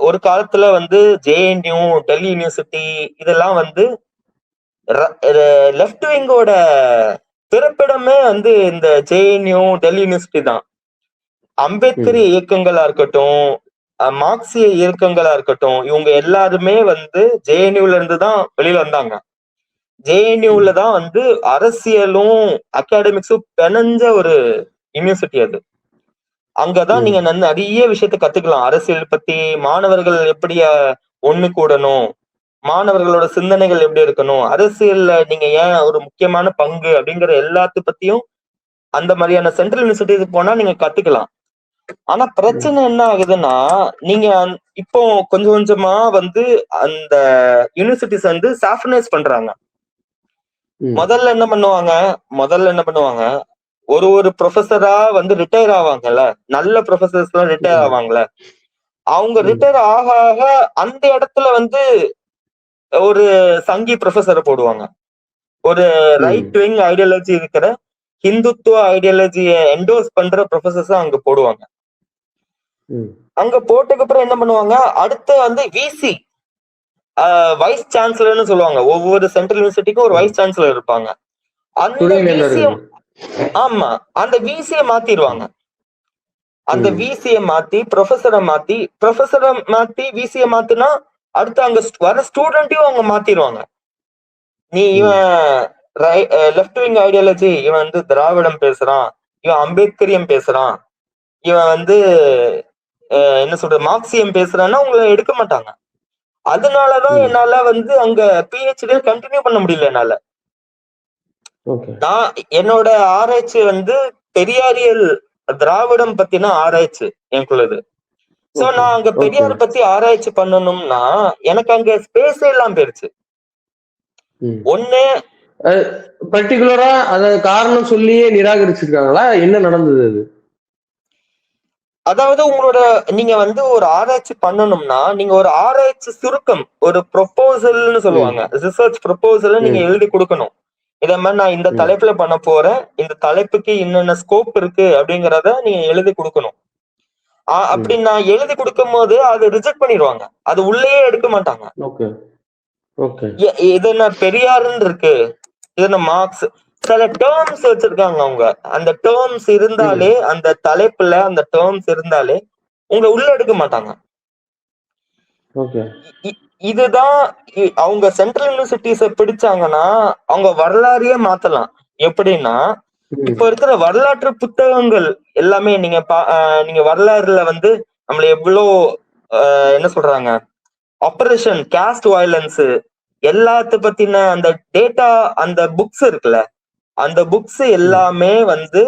ஒரு காலத்துல வந்து ஜேஎன்யூ, டெல்லி யூனிவர்சிட்டி இதெல்லாம் வந்து லெஃப்ட் விங்கோட பிறப்பிடமே வந்து இந்த ஜேஎன்யூ, டெல்லி யூனிவர்சிட்டி தான். அம்பேத்கர் ம். இயக்கங்களா இருக்கட்டும், மார்க்சிய இயக்கங்களா இருக்கட்டும், இவங்க எல்லாருமே வந்து ஜேஎன்யூல இருந்து தான் வெளியில வந்தாங்க. ஜேஎன்யூல ம். தான் வந்து அரசியலும் அகாடமிக்ஸும் பிணைஞ்ச ஒரு யூனிவர்சிட்டி அது. அங்கதான் நீங்க ம். நிறைய விஷயத்த கத்துக்கலாம். அரசியல் பத்தி, மாணவர்கள் எப்படி ஒண்ணு கூடணும், மாணவர்களோட சிந்தனைகள் எப்படி இருக்கணும், அரசியல்ல நீங்க ஏன் ஒரு முக்கியமான பங்கு அப்படிங்கிற எல்லாத்த பத்தியும் அந்த மாதிரியான சென்ட்ரல் யூனிவர்சிட்டிக்கு போனா நீங்க கத்துக்கலாம். ஆனா ம். பிரச்சனை என்ன ஆகுதுன்னா, நீங்க இப்போ கொஞ்சம் கொஞ்சமா வந்து அந்த யூனிவர்சிட்டிஸ் வந்து சாஃப்ரனைஸ் பண்றாங்க. ம். முதல்ல என்ன பண்ணுவாங்க முதல்ல என்ன பண்ணுவாங்க ஒரு ப்ரொஃபஸரா வந்து ரிட்டையர் ஆவாங்கல்ல, நல்ல ப்ரொஃபசர்ஸ் எல்லாம் ரிட்டையர் ம். ஆவாங்கல்ல, அவங்க ம். ரிட்டையர் ஆக ஆக அந்த இடத்துல வந்து ஒரு சங்கி ப்ரொஃபஸரை போடுவாங்க. ஒரு ரைட் ம். விங் ஐடியாலஜி இருக்கிற ஹிந்துத்துவ ஐடியாலஜியை என்டோஸ் பண்ற ப்ரொஃபசர்ஸ் அங்க போடுவாங்க. ம். அங்க போட்டதுக்கு அப்புறம் என்ன பண்ணுவாங்க, அடுத்து வந்து விசி வைஸ் சான்சலர்னு சொல்லுவாங்க. ஒவ்வொரு சென்ட்ரல் யூனிவர்சிட்டிக்கும் ஒரு ம். வைஸ் சான்சலர் இருப்பாங்க. அந்த விசிய துணைவேந்தர்கள். ஆமா, அந்த விசிய மாத்திருவாங்க. அந்த ம். விசிய மாத்தி ப்ரொஃபஸரை மாத்தி விசிய மாத்துனா அடுத்து அங்க வர ஸ்டூடெண்ட்டையும் அவங்க மாத்திருவாங்க. நீ ம். இவன் லெஃப்ட் விங் ஐடியாலஜி, இவன் வந்து திராவிடம் பேசுறான், இவன் அம்பேத்கரியம் பேசுறான், இவன் வந்து என்ன சொல்றது மார்க்சியம் பேசுறான்னா உங்களை எடுக்க மாட்டாங்க. அதனாலதான் ம். என்னால வந்து அங்க பிஹெச்டி கண்டினியூ பண்ண முடியல என்னால. ஓகே. நான் என்னோட ஆராய்ச்சி வந்து பெரியாரியல் திராவிடம் பத்தின ஆராய்ச்சி எனக்குள்ளது. So okay. நான் அங்க ஓகே. பெரியார் பத்தி ஆராய்ச்சி பண்ணணும்னா எனக்கு அங்க ஸ்பேஸே எல்லாம் போயிருச்சு. ம். ஒண்ணு, அது பர்ட்டிகுலரா அத காரணம் சொல்லியே நிராகரிச்சிருக்காங்களா? என்ன நடந்தது அது? அதாவது உங்களோட நீங்க வந்து ஒரு ஆராய்ச்சி பண்ணணும்னா நீங்க ஒரு ஆராய்ச்சி சுருக்கம், ஒரு ப்ரொபோசல்னு சொல்லுவாங்க, ம். ரிசர்ச் ப்ரொபோசல் நீங்க ம். எழுதி கொடுக்கணும். இத மாதிரி நான் இந்த ம். தலைப்புல பண்ண போறேன், இந்த தலைப்புக்கு என்னென்ன ஸ்கோப் இருக்கு அப்படிங்கறத நீங்க எழுதி கொடுக்கணும். அப்படி ம். நான் எழுதி கொடுக்கும் போது அது ரிஜெக்ட் பண்ணிடுவாங்க, அது உள்ளேயே எடுக்க மாட்டாங்க. ஓகே. ஓகே. இது என்ன பெரியாருன்னு இருக்கு, இது என்ன மார்க்ஸ், சில டேர்ம்ஸ் வச்சிருக்காங்க அவங்க. அந்த டேர்ம்ஸ் ம். இருந்தாலே, அந்த தலைப்புல அந்த டேர்ம்ஸ் இருந்தாலே உங்களை உள்ள எடுக்க மாட்டாங்க. ஓகே. இதுதான் அவங்க சென்ட்ரல் யூனிவர்சிட்டிஸ பிடிச்சாங்கன்னா அவங்க வரலாறையே மாத்தலாம். எப்படின்னா, இப்ப ம். இருக்கிற வரலாற்று புத்தகங்கள் எல்லாமே நீங்க வரலாறுல வந்து நம்மள எவ்வளோ என்ன சொல்றாங்க, ஆப்பரேஷன் காஸ்ட் வயலன்ஸ் எல்லாத்த பத்தின அந்த டேட்டா, அந்த புக்ஸ் இருக்குல்ல, அந்த புக்ஸ் ம். எல்லாமே வந்து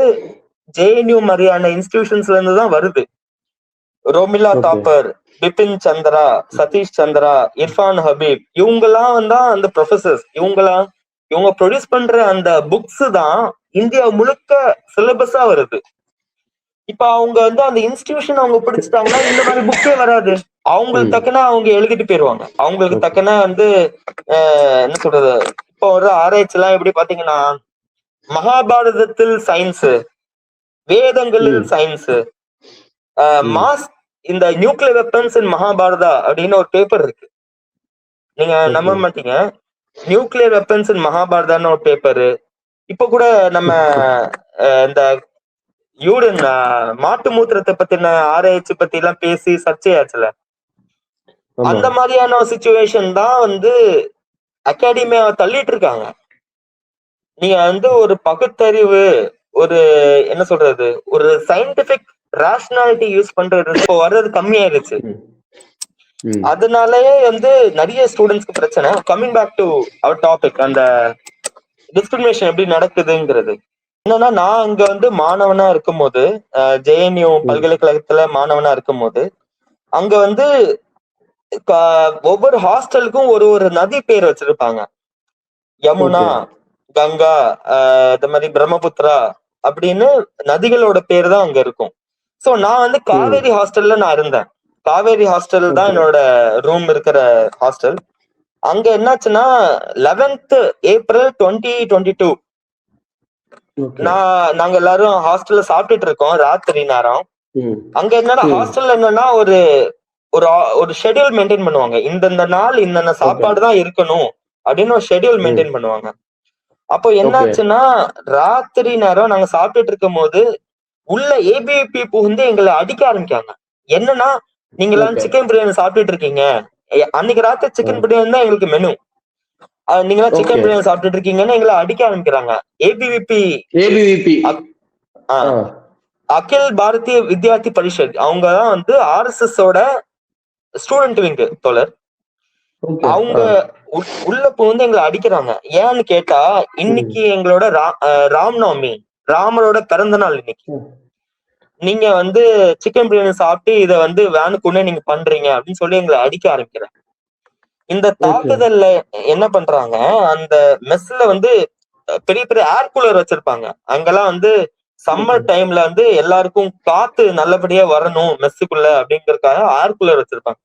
ஜேஎன்யூ மாதிரியான இன்ஸ்டிடியூஷன்ஸ்ல இருந்து தான் வருது. ரோமிலா ஓகே. தாப்பர், பிபின் சந்திரா, சதீஷ் சந்திரா, இர்ஃபான் ஹபீப், இவங்கெல்லாம் வந்து அந்த ப்ரொஃபசர்ஸ். இவங்க ப்ரொடியூஸ் பண்ற அந்த புக்ஸ் தான் இந்தியா முழுக்க சிலபஸா வருது. இப்ப அவங்க வந்து அந்த இன்ஸ்டிடியூஷன் அவங்க பிடிச்சிட்டாங்கன்னா இந்த மாதிரி புக்கே வராது. அவங்களுக்கு ம். தக்கன அவங்க எழுதிட்டு போயிருவாங்க. அவங்களுக்கு ஓகே. தக்கன வந்து என்ன சொல்றது, இப்போ ஒரு ஆராய்ச்சி எல்லாம் எப்படி பாத்தீங்கன்னா, மகாபாரதத்தில் சயின்ஸ், வேதங்களில் ம். சயின்ஸ், ம். மாஸ் இந்த நியூக்ளியர் வெப்பன்ஸ் இன் மகாபாரதா அப்படின்னு ஒரு பேப்பர் இருக்கு. நீங்க நம்ப ஓகே. மாட்டீங்க. நியூக்ளியர் வெப்பன்ஸ் இன் மகாபாரதான்னு ஒரு பேப்பரு. இப்ப கூட நம்ம இந்த யூரின் மாட்டு மூத்திரத்தை பத்தின ஆராய்ச்சி பத்தி எல்லாம் பேசி சர்ச்சையாச்சுல, ஆமா. அந்த மாதிரியான ஒரு சுச்சுவேஷன் தான் வந்து அகாடமியாவை தள்ளிட்டு இருக்காங்க. நீங்க வந்து ஒரு பகுத்தறிவு, ஒரு என்ன சொல்றது, ஒரு சயின்டிபிக் ரேஷனாலிட்டி யூஸ் பண்றது இப்போ வர்றது கம்மியாயிருச்சு. ம். ம். அதனாலயே வந்து நிறைய ஸ்டூடெண்ட்ஸ்க்கு பிரச்சனை. Coming back to our topic, அந்த டிஸ்கிரிமினேஷன் எப்படி நடக்குதுங்கிறது என்னன்னா, நான் இங்க வந்து மாணவனா இருக்கும்போது, ஜேஎன்யூ ம். பல்கலைக்கழகத்துல மாணவனா இருக்கும்போது, அங்க வந்து ஒவ்வொரு ஹாஸ்டலுக்கும் ஒரு ஒரு நதி பேர் வச்சிருப்பாங்க. யமுனா, ஓகே. கங்கா, இந்த மாதிரி பிரம்மபுத்திரா அப்படின்னு நதிகளோட பேர் தான் அங்க இருக்கும். சோ நான் வந்து ம். காவேரி ஹாஸ்டல்ல நான் இருந்தேன். காவேரி ஹாஸ்டல் தான் ஓகே. என்னோட ரூம் இருக்கிற ஹாஸ்டல். அங்க என்னாச்சுன்னா, 11th ஏப்ரல் 2022 ஓகே. நாங்க எல்லாரும் ஹாஸ்டல்ல சாப்பிட்டுட்டு இருக்கோம் ராத்திரி நேரம். ம். அங்க என்னன்னா, ம். ஹாஸ்டல்ல என்னன்னா ஒரு ஒரு ஒரு ஷெட்யூல் மெயின்டைன் பண்ணுவாங்க. இந்தந்த நாள் இந்தந்த ஓகே. சாப்பாடு தான் இருக்கணும் அப்படின்னு ஒரு ஷெட்யூல் மெயின்டைன் ம். பண்ணுவாங்க. அப்போ ஓகே. என்னாச்சுன்னா, ராத்திரி நேரம் நாங்க சாப்பிட்டுட்டு இருக்கும்போது உள்ள ஏபிவிபி புகுந்து எங்களை அடிக்க ஆரம்பிக்காங்க. என்னன்னா, நீங்க எல்லாம் ஓகே. சிக்கன் பிரியாணி சாப்பிட்டுட்டு இருக்கீங்க. அன்னைக்கு ராத்திரி ஆ. சிக்கன் பிரியாணி தான் எங்களுக்கு மெனு. நீங்க எல்லாம் சிக்கன் ஓகே. பிரியாணி சாப்பிட்டுட்டு இருக்கீங்கன்னு எங்களை அடிக்க ஆரம்பிக்கிறாங்க. ABVP, ABVP. ஆ. அகில் பாரதிய வித்யார்த்தி பரிஷத், அவங்க தான் வந்து ஆர்எஸ்எஸ் ஓட ஸ்டூடெண்ட் விங் தோழர். ஓகே. அவங்க ஆ. உள்ள புகுந்து எங்களை அடிக்கிறாங்க. ஏன்னு கேட்டா, ம். இன்னைக்கு எங்களோட ராம்நவமி, ராமரோட பிறந்த நாள் இன்னைக்கு. ம். நீங்க வந்து சிக்கன் பிரியாணி சாப்பிட்டு இதை வந்து வேனுக்குன்னே நீங்க பண்றீங்க அப்படின்னு சொல்லி எங்களை அடிக்க ஆரம்பிக்கிறாங்க. இந்த ஓகே. தாக்குதல்ல என்ன பண்றாங்க, அந்த மெஸ்ல வந்து பெரிய பெரிய ஏர் கூலர் வச்சிருப்பாங்க. அங்கெல்லாம் வந்து சம்மர் ஓகே. டைம்ல வந்து எல்லாருக்கும் காத்து நல்லபடியா வரணும் மெஸ்ஸுக்குள்ள அப்படிங்கறதுக்காக ஏர் கூலர் வச்சிருப்பாங்க.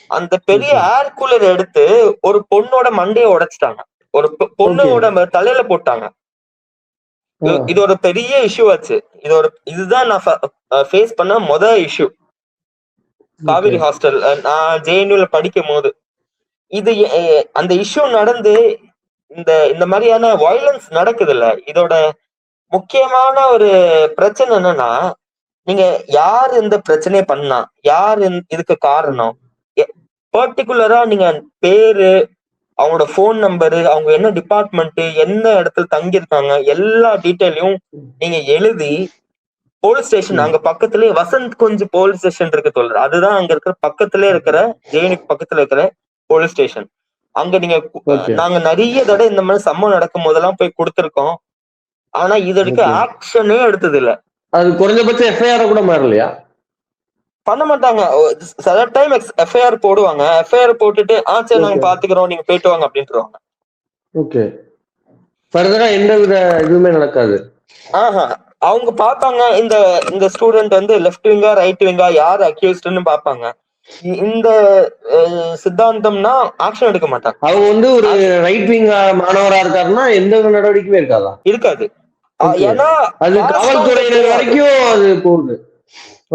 அந்த பெரிய ஓகே. ஏர் கூலர் எடுத்து ஒரு பொண்ணோட மண்டையை உடைச்சிட்டாங்க. ஒரு ஓகே. பொண்ணோட தலையில போட்டாங்க. ஆ. இது ஒரு பெரிய இஷ்யூ ஆச்சு. இதுதான் நான் ஃபேஸ் பண்ண இஷ்யூ ஓகே. காவேரி ஹாஸ்டல். நான் ஜேஎன்யூல படிக்கும் போது இது அந்த இஷ்யூ நடந்து இந்த இந்த மாதிரியான வயலன்ஸ் நடக்குதுல்ல, இதோட முக்கியமான ஒரு பிரச்சனை என்னன்னா, நீங்க யார் இந்த பிரச்சனையை பண்ணா, யார் இதுக்கு காரணம், பர்டிகுலரா நீங்க பேரு, அவங்களோட போன் நம்பரு, அவங்க என்ன டிபார்ட்மெண்ட், என்ன இடத்துல தங்கியிருக்காங்க, எல்லா டீட்டெயிலையும் நீங்க எழுதி போலீஸ் ஸ்டேஷன், அங்க பக்கத்துலயே வசந்த் குஞ்ச் போலீஸ் ஸ்டேஷன் இருக்கு தோழர். அதுதான் அங்க இருக்கிற பக்கத்திலே இருக்கிற ஜெயினுக்கு பக்கத்துல இருக்கிற போலீஸ் ஸ்டேஷன். அங்க நீங்க ஓகே. நாங்க நிறைய தடவை இந்த மாதிரி சம்பவம் நடக்கும் போதெல்லாம் போய் கொடுத்திருக்கோம். ஆனா இது வரைக்கும் ஓகே. ஆக்ஷனே எடுத்தது இல்ல. அது குறைஞ்சபட்சம் எஃப்ஐஆர் கூட மாறலையா? பண்ண மாட்டாங்க. சில டைம் எஃப்ஐஆர் போடுவாங்க. எஃப்ஐஆர் போட்டுட்டு சரி நாங்க ஓகே. பாத்துக்கிறோம், நீங்க போயிட்டு வாங்க அப்படின்ட்டுருவாங்க. ஓகே. ஃபர்தரா எந்த வித இதுவுமே நடக்காது. ஆஹா, அவங்க பாப்பாங்க இந்த இந்த ஸ்டூடெண்ட் வந்து லெஃப்ட் விங்கா ரைட் விங்கா, யார் அக்யூஸ்ட்னு பாப்பாங்க. இந்த சித்தாந்தம்னா ஆக்ஷன் எடுக்க மாட்டாங்க. அவங்க வந்து ஒரு ரைட் விங் மாணவரா இருக்காருன்னா எந்த ஒரு நடவடிக்கையுமே இருக்காதா? இருக்காது. ஓகே. ஏன்னா அது காவல்துறையினர் வரைக்கும் அது போகுது.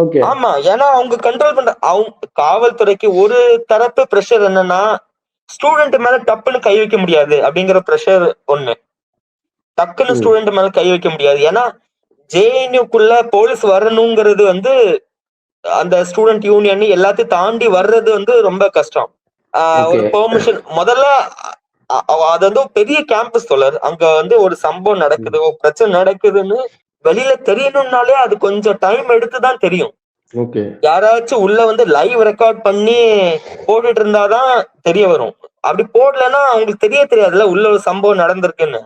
ஓகே. ஆமா, ஏன்னா அவங்க கண்ட்ரோல் பண்ற, அவங்க காவல்துறைக்கு ஒரு தரப்பு பிரஷர் என்னன்னா, ஸ்டூடெண்ட் மேல டப்புன்னு கை வைக்க முடியாது அப்படிங்கிற ப்ரெஷர் ஒண்ணு. டக்குன்னு ம். ஸ்டூடெண்ட் மேல கை வைக்க முடியாது. ஏன்னா ஜேஎன்யூக்குள்ள போலீஸ் வரணுங்கிறது வந்து அந்த ஸ்டூடெண்ட் யூனியன் எல்லாத்தையும் தாண்டி வர்றது வந்து ரொம்ப கஷ்டம். ஓகே. ஒரு பெர்மிஷன் முதல்ல அது வந்து ஒரு பெரிய கேம்பஸ் தோழர். அங்க வந்து ஒரு சம்பவம் நடக்குது, ஒரு பிரச்சனை நடக்குதுன்னு வெளியில தெரியணும்னாலே அது கொஞ்சம் டைம் எடுத்து தான் தெரியும். ஓகே. யாராச்சும் உள்ள வந்து லைவ் ரெக்கார்ட் பண்ணி போட்டுட்டு இருந்தாதான் தெரிய வரும். அப்படி போடலன்னா அவங்களுக்கு தெரியாதுல்ல உள்ள ஒரு சம்பவம் நடந்திருக்குன்னு.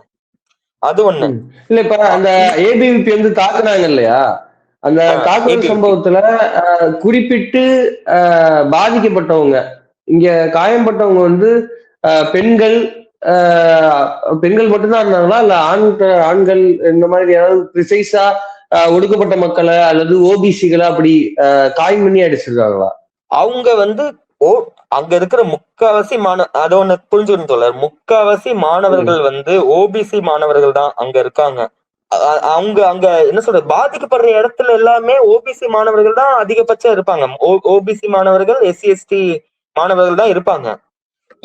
அது ஒண்ணு. ம். இல்ல இப்ப அந்த ஏபிவிபி வந்து தாக்குனாங்க இல்லையா? அந்த தாக்குதல் ABVP. சம்பவத்துல குறிப்பிட்டு பாதிக்கப்பட்டவங்க, இங்க காயம்பட்டவங்க வந்து பெண்கள் பெண்கள் மட்டும்தான் இருந்தாங்களா? இல்ல ஆண்கள் இந்த மாதிரி ஏதாவது பிரிசைஸா ஒடுக்கப்பட்ட மக்களை அல்லது ஓபிசிகளை அப்படி காயம் பண்ணி அடிச்சிருக்காங்களா? அவங்க வந்து அங்க இருக்கிற முக்காவாசி அத ஒண்ணு புரிஞ்சுக்கணும் தோழர். முக்காவாசி மாணவர்கள் வந்து ஓபிசி மாணவர்கள் தான் அங்க இருக்காங்க. அவங்க அங்க என்ன சொல்றது, பாதிக்கப்படுற இடத்துல எல்லாமே ஓபிசி மாணவர்கள் தான் அதிகபட்சம் இருப்பாங்க. ஓபிசி மாணவர்கள், எஸ்சி எஸ்டி மாணவர்கள் தான் இருப்பாங்க.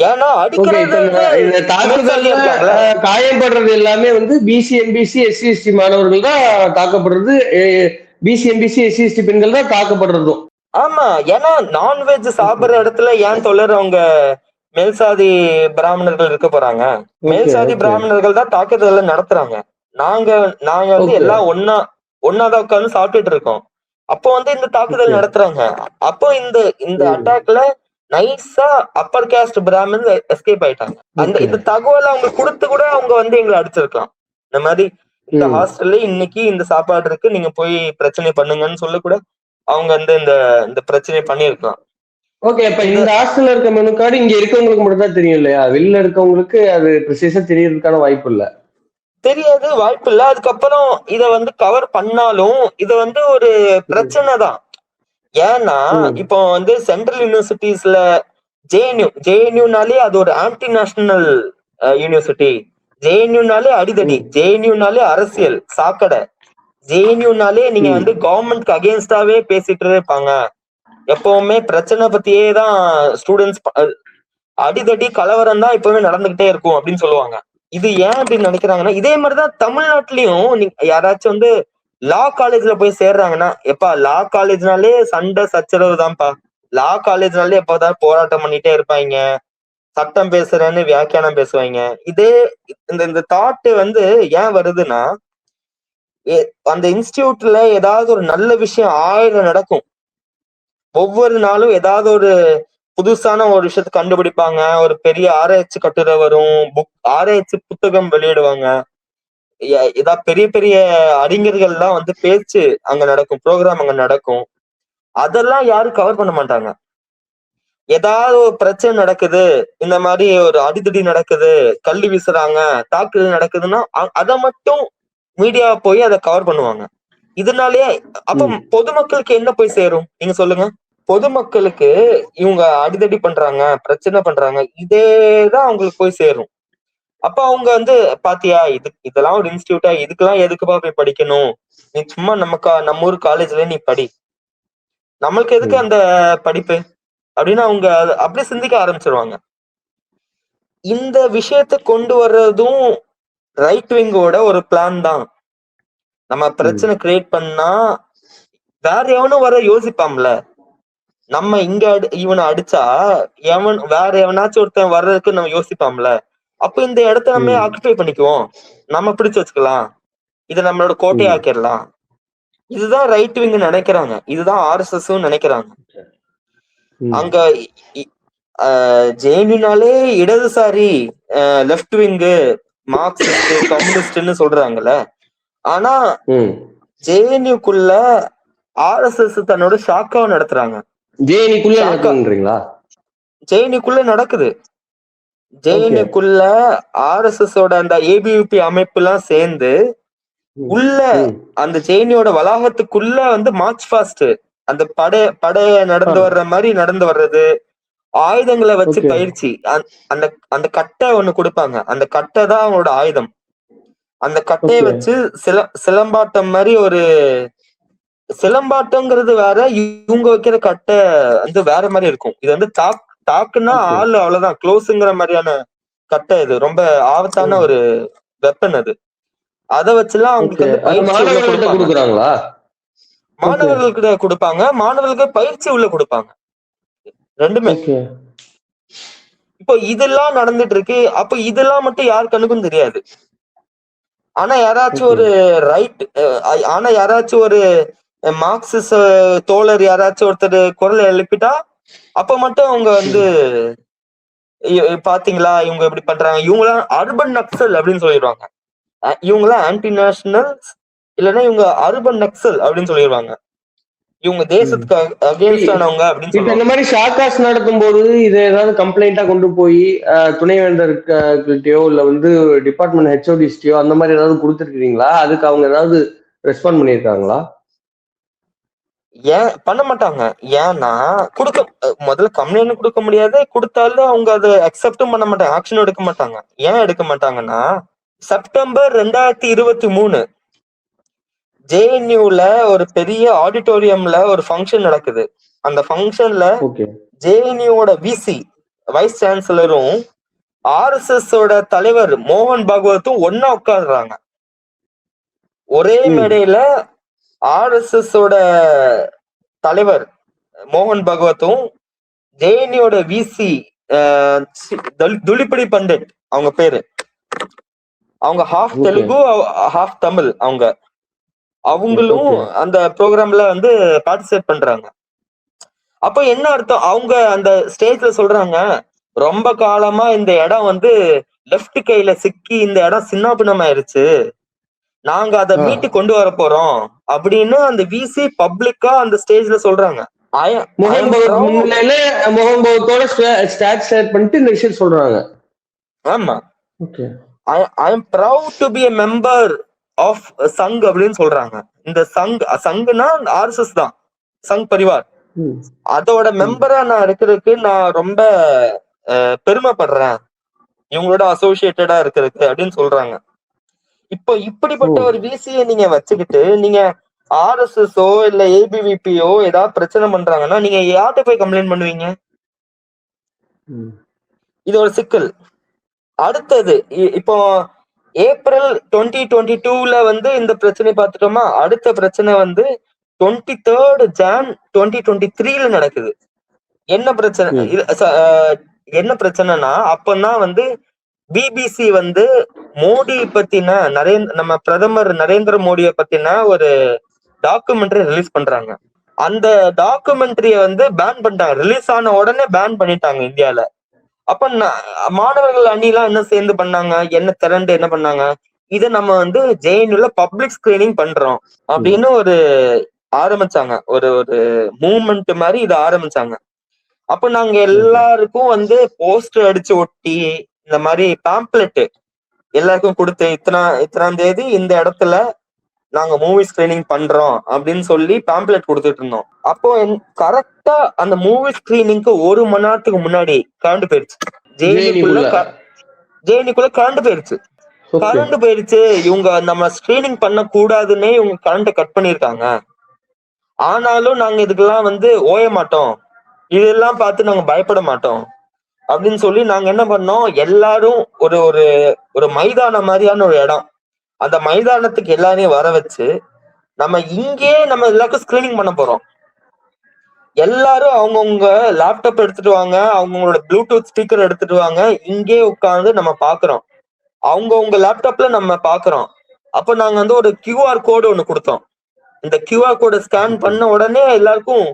ஏன்னா அடிக்கிறது இந்த தாக்குதல்ல காயப்படுறது எல்லாமே வந்து பிசி எம்பிசி எஸ்சி எஸ்டி மாணவர்கள் தான் தாக்கப்படுறது. பிசி எம்பிசி எஸ்சி எஸ்டி பெண்கள் தான் தாக்கப்படுறதும். ஆமா, ஏன்னா நான்வெஜ் சாப்பிடுற இடத்துல ஏன் தோழர் அவங்க மேல்சாதி பிராமணர்கள் இருக்க போறாங்க? மேல்சாதி பிராமணர்கள் தான் தாக்குதல நடத்துறாங்க. நாங்க வந்து எல்லாம் ஒன்னாதான் உட்கார்ந்து சாப்பிட்டுட்டு இருக்கோம். அப்போ வந்து இந்த தாக்குதல் நடத்துறாங்க. அப்போ இந்த அட்டாக்ல நைஸா அப்பர் காஸ்ட் பிராமின்ஸ் எஸ்கேப் ஆயிட்டாங்க. இந்த தகவல் அவங்க கொடுத்து கூட அவங்க வந்து எங்களை அடிச்சிருக்கலாம். இந்த மாதிரி இந்த ஹாஸ்டல்ல இன்னைக்கு இந்த சாப்பாடு இருக்கு, நீங்க போய் பிரச்சனை பண்ணுங்கன்னு சொல்ல கூட அவங்க வந்து இந்த பிரச்சனை பண்ணிருக்கலாம். ஓகே, இப்ப இந்த ஹாஸ்டல்ல இருக்க மெனு கார்டு இங்க இருக்கவங்களுக்கு மட்டும் தான் தெரியும் இல்லையா? வெளியில இருக்கவங்களுக்கு அது ப்ரிசைஸா தெரியறதுக்கான வாய்ப்பு இல்ல. தெரியாது, வாய்ப்பு இல்ல. அதுக்கப்புறம் இத வந்து கவர் பண்ணாலும் இது வந்து ஒரு பிரச்சனை தான். ஏன்னா இப்போ வந்து சென்ட்ரல் யூனிவர்சிட்டிஸ்ல ஜேஎன்யூனாலே அது ஒரு ஆன்டி நேஷனல் யூனிவர்சிட்டி. ஜேஎன்யூனாலே அடிதடி, ஜேஎன்யூனாலே அரசியல் சாக்கடை, ஜேஎன்யூனாலே நீங்க வந்து கவர்மெண்ட்க்கு அகேன்ஸ்டாவே பேசிட்டு இருப்பாங்க. எப்பவுமே பிரச்சனை பத்தியே தான் ஸ்டூடெண்ட்ஸ், அடிதடி கலவரம் தான் எப்பவுமே நடந்துகிட்டே இருக்கும் அப்படின்னு சொல்லுவாங்க. இது ஏன் அப்படின்னு நினைக்கிறாங்கன்னா, இதே மாதிரிதான் தமிழ்நாட்டிலயும் நீங்க யாராச்சும் வந்து லா காலேஜ்ல போய் சேர்றாங்கன்னா, எப்பா லா காலேஜ்னாலே சண்டை சச்சரவு தான்ப்பா, லா காலேஜ்னாலே எப்போதான் போராட்டம் பண்ணிட்டே இருப்பாங்க, சட்டம் பேசுறேன்னு வியாக்கியானம் பேசுவாங்க. இதே இந்த தாட் வந்து ஏன் வருதுன்னா, அந்த இன்ஸ்டிடியூட்ல ஏதாவது ஒரு நல்ல விஷயம் 1000 நடக்கும். ஒவ்வொரு நாளும் ஏதாவது ஒரு புதுசான ஒரு விஷயத்த கண்டுபிடிப்பாங்க. ஒரு பெரிய ஆராய்ச்சி கட்டுரை வரும், ஆராய்ச்சி புத்தகம் வெளியிடுவாங்க. ஏதாவது பெரிய பெரிய அறிஞர்கள் எல்லாம் வந்து பேச்சு அங்க நடக்கும், ப்ரோக்ராம் அங்க நடக்கும். அதெல்லாம் யாரும் கவர் பண்ண மாட்டாங்க. ஏதாவது ஒரு பிரச்சனை நடக்குது, இந்த மாதிரி ஒரு அடிதடி நடக்குது, கல்வி வீசுறாங்க, தாக்குதல் நடக்குதுன்னா அதை மட்டும் மீடியா போய் அதை கவர் பண்ணுவாங்க. இதனாலயே அப்ப பொதுமக்களுக்கு என்ன போய் சேரும் நீங்க சொல்லுங்க? பொதுமக்களுக்கு இவங்க அடிதடி பண்றாங்க, பிரச்சனை பண்றாங்க, இதேதான் அவங்களுக்கு போய் சேரும். அப்ப அவங்க வந்து பாத்தியா, இதெல்லாம் ஒரு இன்ஸ்டிடியூட்டா, இதுக்கெல்லாம் எதுக்குப்பா போய் படிக்கணும், நீ சும்மா நம்ம ஊர் காலேஜ்ல நீ படி, நம்மளுக்கு எதுக்கு அந்த படிப்பு அப்படின்னு அவங்க அப்படியே சிந்திக்க ஆரம்பிச்சிருவாங்க. இந்த விஷயத்த கொண்டு வர்றதும் ரைட் விங்கோட ஒரு பிளான் தான். நம்ம பிரச்சனை கிரியேட் பண்ணா வேற எவனும் வர யோசிப்பான்ல. நம்ம இங்க இவனை அடிச்சா வேற எவனாச்சும் ஒருத்தன் வர்றதுக்கு நம்ம யோசிப்பான்ல. அப்ப இந்த இடத்த நம்ம ஆக்குபை பண்ணிக்குவோம், நம்ம பிடிச்சு வச்சுக்கலாம், இதை நம்மளோட கோட்டையை ஆக்கிடலாம். இதுதான் ரைட் விங் நினைக்கிறாங்க, இதுதான் RSS நினைக்கிறாங்க. அங்க ஜேஎன்யூனாலே இடதுசாரி, லெப்ட் விங்கு, மார்க்சிஸ்ட், கம்யூனிஸ்ட்னு சொல்றாங்கல்ல. ஆனா ஜேஎன்யூக்குள்ள RSS தன்னோட ஷாக்காவை நடத்துறாங்க. ஜேஎன்யூக்குள்ள நடக்குது. ஜேஎன்யூக்குள்ள RSS ஓட அந்த ஏபிவிபி அமைப்பு எல்லாம் சேர்ந்து உள்ள அந்த ஜேஎன்யூட வளாகத்துக்குள்ள வந்து மார்ச் பாஸ்ட், அந்த படைய நடந்து வர்ற மாதிரி நடந்து வர்றது, ஆயுதங்களை வச்சு பயிற்சி, அந்த கட்டை ஒண்ணு கொடுப்பாங்க, அந்த கட்டை தான் அவங்களோட ஆயுதம். அந்த கட்டையை வச்சு சிலம்பாட்டம் மாதிரி, ஒரு சிலம்பாட்டம்ங்கிறது வேற, இவங்க வைக்கிற கட்டை வந்து வேற மாதிரி இருக்கும். இது வந்து டாக்குன்னா ஓகே ஆளு அவ்வளவுதான், க்ளோஸுங்கிற மாதிரியான கட்டை. இது ரொம்ப ஆபத்தான ஒரு வெப்பன் அது. அத வச்சுலாம் அவங்களுக்கு ஓகே. வந்து அது பயிற்சி உள்ள மாணவர்கள்ட்ட கொடுப்பாங்க. குடுக்குறாங்களா? ஓகே மாணவர்களுக்கு கொடுப்பாங்க, மாணவர்களுக்கு பயிற்சி உள்ள கொடுப்பாங்க, ரெண்டுமே. ஓகே இப்போ இதெல்லாம் நடந்துட்டு இருக்கு. அப்ப இதெல்லாம் மட்டும் யார் கண்ணுக்கும் தெரியாது. ஆனா யாராச்சும் ஓகே ஒரு ரைட் ஆனா யாராச்சும் ஒரு மார்க்சிச தோழர் யாராச்சும் ஒருத்தர் குரல் எழுப்பிட்டா, அப்ப மட்டும் அவங்க வந்து பாத்தீங்களா இவங்க இப்படி பண்றாங்க, இவங்கலாம் அர்பன் நக்சல் அப்படின்னு சொல்லிடுவாங்க. இவங்கலாம் ஆன்டி நேஷனல்ஸ், இல்லைன்னா இவங்க அர்பன் நக்சல் அப்படின்னு சொல்லிடுவாங்க. இவங்க ம். தேசத்துக்கு அகேன்ஸ்ட் ஆனவங்க அப்படின்னு இப்ப இந்த சொல்லுவாங்க. மாதிரி ஷாக்காஸ் நடத்தும் போது இதை ஏதாவது கம்ப்ளைண்டா கொண்டு போய் துணைவேந்தர் கிட்டயோ இல்ல வந்து டிபார்ட்மெண்ட் ஹெச்ஓடிஸ்டியோ அந்த மாதிரி ஏதாவது கொடுத்துருக்கீங்களா? அதுக்கு அவங்க ஏதாவது ரெஸ்பாண்ட் பண்ணியிருக்காங்களா? ஏன் பண்ண மாட்டாங்க? ஏன்னா கொடுக்க முதல்ல கம்ப்ளைண்ட் கொடுக்க முடியாது. கொடுத்தாலும் அவங்க அதை அக்செப்டும் பண்ண மாட்டாங்க, ஆக்ஷன் எடுக்க மாட்டாங்க. ஏன் எடுக்க மாட்டாங்கன்னா, செப்டம்பர் 2023 ஜேஎன்யூல ஒரு பெரிய ஆடிட்டோரியம்ல ஒரு ஃபங்க்ஷன் நடக்குது. அந்த ஃபங்க்ஷன்ல ஓகே ஜேஎன்யூவோட விசி வைஸ் சான்சலரும் ஆர்எஸ்எஸ் ஓட தலைவர் மோகன் பாகவத்தும் ஒன்னா உட்கார்றாங்க ஒரே ம் மேடையில. ஆர்எஸ்எஸ் ஓட தலைவர் மோகன் பகவத்தும் ஜேஎன்யூட விசி துலிப்படி பண்டிட் அவங்க பேரு. அவங்க half okay Telugu half Tamil. அவங்களும் ஓகே அந்த ப்ரோக்ராம்ல வந்து பார்ட்டிசிபேட் பண்றாங்க. அப்ப என்ன அர்த்தம்? அவங்க அந்த ஸ்டேஜ்ல சொல்றாங்க, ரொம்ப காலமா இந்த இடம் வந்து லெஃப்ட் கையில சிக்கி இந்த இடம் சின்னாபின்னம் ஆயிருச்சு, நாங்க அதை ஆ மீட்டு கொண்டு வர போறோம் அப்படின்னு அந்த விசி பப்ளிக்கா அந்த ஸ்டேஜ்ல சொல்றாங்க. ஐ ஐ மோகன் எம் பகவத் ப்ரவுட். முன்னிலையில மோகன் பகவத்தோட ஸ்டாட் ஷேர் பண்ணிட்டு இந்த விஷயம் சொல்றாங்க. ஆமா, okay I am proud to be a member of Sangh அப்படின்னு சொல்றாங்க. இந்த சங்குனா ஆர்எஸ்எஸ் தான், சங் பரிவார். ம் அதோட ம் மெம்பரா நான் இருக்கிறதுக்கு நான் ரொம்ப பெருமைப்படுறேன், இவங்களோட அசோசியேட்டடா இருக்கிறதுக்கு அப்படின்னு சொல்றாங்க. இப்போ ஓ இப்படிப்பட்ட ஒரு விசியை நீங்க வச்சுக்கிட்டு நீங்க ஆர்எஸ்எஸ்ஓ இல்ல ஏபிவிபியோ ஏதாவது பிரச்சனை பண்றாங்கன்னா நீங்க யார்கிட்ட போய் கம்ப்ளைண்ட் பண்ணுவீங்க? ம் இது ஒரு சிக்கல். அடுத்தது இப்போ ஏப்ரல் 2022ல வந்து இந்த பிரச்சனை பார்த்துட்டோமா, அடுத்த பிரச்சனை வந்து 23 ஜான் 2023ல நடக்குது. என்ன பிரச்சனை? ம் என்ன பிரச்சனைனா, அப்பதான் வந்து பிபிசி வந்து மோடி பத்தின நம்ம பிரதமர் நரேந்திர மோடியை பத்தின ஒரு டாக்குமெண்ட்ரி ரிலீஸ் பண்றாங்க. அந்த டாக்குமெண்ட்ரிய வந்து பேன் பண்ணிட்டாங்க, ரிலீஸ் ஆன உடனே பேன் பண்ணிட்டாங்க இந்தியால. அப்ப மாணவர்கள் அணிலாம் என்ன சேர்ந்து பண்ணாங்க, என்ன திரண்டு என்ன பண்ணாங்க, இதை நம்ம வந்து ஜேஎன்யூல பப்ளிக் ஸ்கிரீனிங் பண்றோம் ம் அப்படின்னு ஒரு ஆரம்பிச்சாங்க, ஒரு ஒரு மூவ்மெண்ட் மாதிரி இதை ஆரம்பிச்சாங்க. அப்ப நாங்க ஓகே எல்லாருக்கும் வந்து போஸ்டர் அடிச்சு ஒட்டி இந்த மாதிரி பேம்ப்ளெட் எல்லாருக்கும் கொடுத்து இத்தனாம் தேதி இந்த இடத்துல நாங்க மூவி ஸ்கிரீனிங் பண்றோம் அப்படின்னு சொல்லி பேம்ப்ளெட் கொடுத்துட்டு இருந்தோம். அப்போ கரெக்டா அந்த மூவி ஸ்கிரீனிங்க்கு 1 மணி நேரத்துக்கு முன்னாடி கரண்ட் போயிருச்சு. ஜேஎன்யூக்குள்ள ஜேஎன்யூக்குள்ள கரண்ட் போயிருச்சு. ஓகே கரண்ட் போயிருச்சு. இவங்க நம்ம ஸ்கிரீனிங் பண்ண கூடாதுன்னே இவங்க கரண்ட் கட் பண்ணிருக்காங்க. ஆனாலும் நாங்க இதுக்கெல்லாம் வந்து ஓய மாட்டோம், இதெல்லாம் பார்த்து நாங்க பயப்பட மாட்டோம் அப்படின்னு சொல்லி நாங்க என்ன பண்ணோம், எல்லாரும் ஒரு ஒரு ஒரு மைதானம் மாதிரியான ஒரு இடம், அந்த மைதானத்துக்கு எல்லாரையும் வர வச்சு நம்ம இங்கே நம்ம எல்லாருக்கும் ஸ்கிரீனிங் பண்ண போறோம். எல்லாரும் அவங்கவுங்க லேப்டாப் எடுத்துட்டு வாங்க, அவங்களோட ப்ளூடூத் ஸ்பீக்கர் எடுத்துட்டு வாங்க, இங்கே உட்கார்ந்து நம்ம பாக்குறோம், அவங்கவுங்க லேப்டாப்ல நம்ம பாக்குறோம். அப்ப நாங்க வந்து ஒரு QR கோடு ஒண்ணு கொடுத்தோம். இந்த QR கோடை ஸ்கேன் பண்ண உடனே எல்லாருக்கும்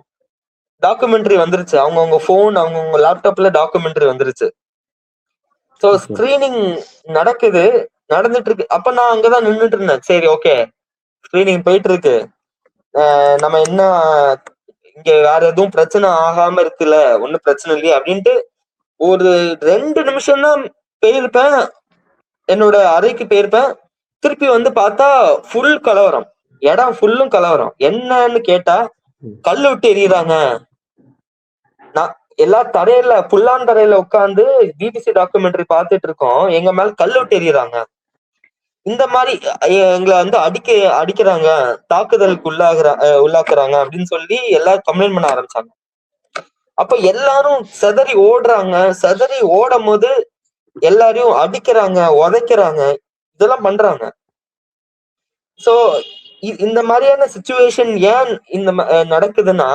டாக்குமெண்ட்ரி வந்துருச்சு, அவங்கவுங்க போன் அவங்கவுங்க லேப்டாப்ல டாக்குமெண்ட்ரி வந்துருச்சு. ஸோ ஸ்கிரீனிங் நடந்துட்டு இருக்கு. அப்ப நான் அங்கதான் நின்றுட்டு இருந்தேன். சரி, ஓகே, ஸ்கிரீனிங் போயிட்டு இருக்கு, நம்ம என்ன இங்க வேற எதுவும் பிரச்சனை ஆகாம இருக்குல்ல, ஒன்னும் பிரச்சனை இல்லையே அப்படின்ட்டு ஒரு 2 நிமிஷம் தான் போயிருப்பேன், என்னோட அறைக்கு போயிருப்பேன். திருப்பி வந்து பார்த்தா ஃபுல் கலவரம், இடம் ஃபுல்லும் கலவரம். என்னன்னு கேட்டா, கல்லு விட்டு எறியறாங்க. நான் எல்லா தரையில புல்லான் தரையில உட்கார்ந்து பிபிசி டாக்குமெண்ட்ரி பார்த்துட்டு இருக்கோம், எங்க மேல கல்லு விட்டு எறியறாங்க. இந்த மாதிரி எங்களை வந்து அடிக்கிறாங்க, தாக்குதலுக்கு உள்ளாக்குறாங்க அப்படின்னு சொல்லி எல்லாரும் கம்ப்ளைண்ட் பண்ண ஆரம்பிச்சாங்க. அப்ப எல்லாரும் செதறி ஓடுறாங்க. செதறி ஓடும் போது எல்லாரையும் அடிக்கிறாங்க, உதைக்கிறாங்க, இதெல்லாம் பண்றாங்க. சோ இந்த மாதிரியான சிச்சுவேஷன் ஏன் நடக்குதுன்னா,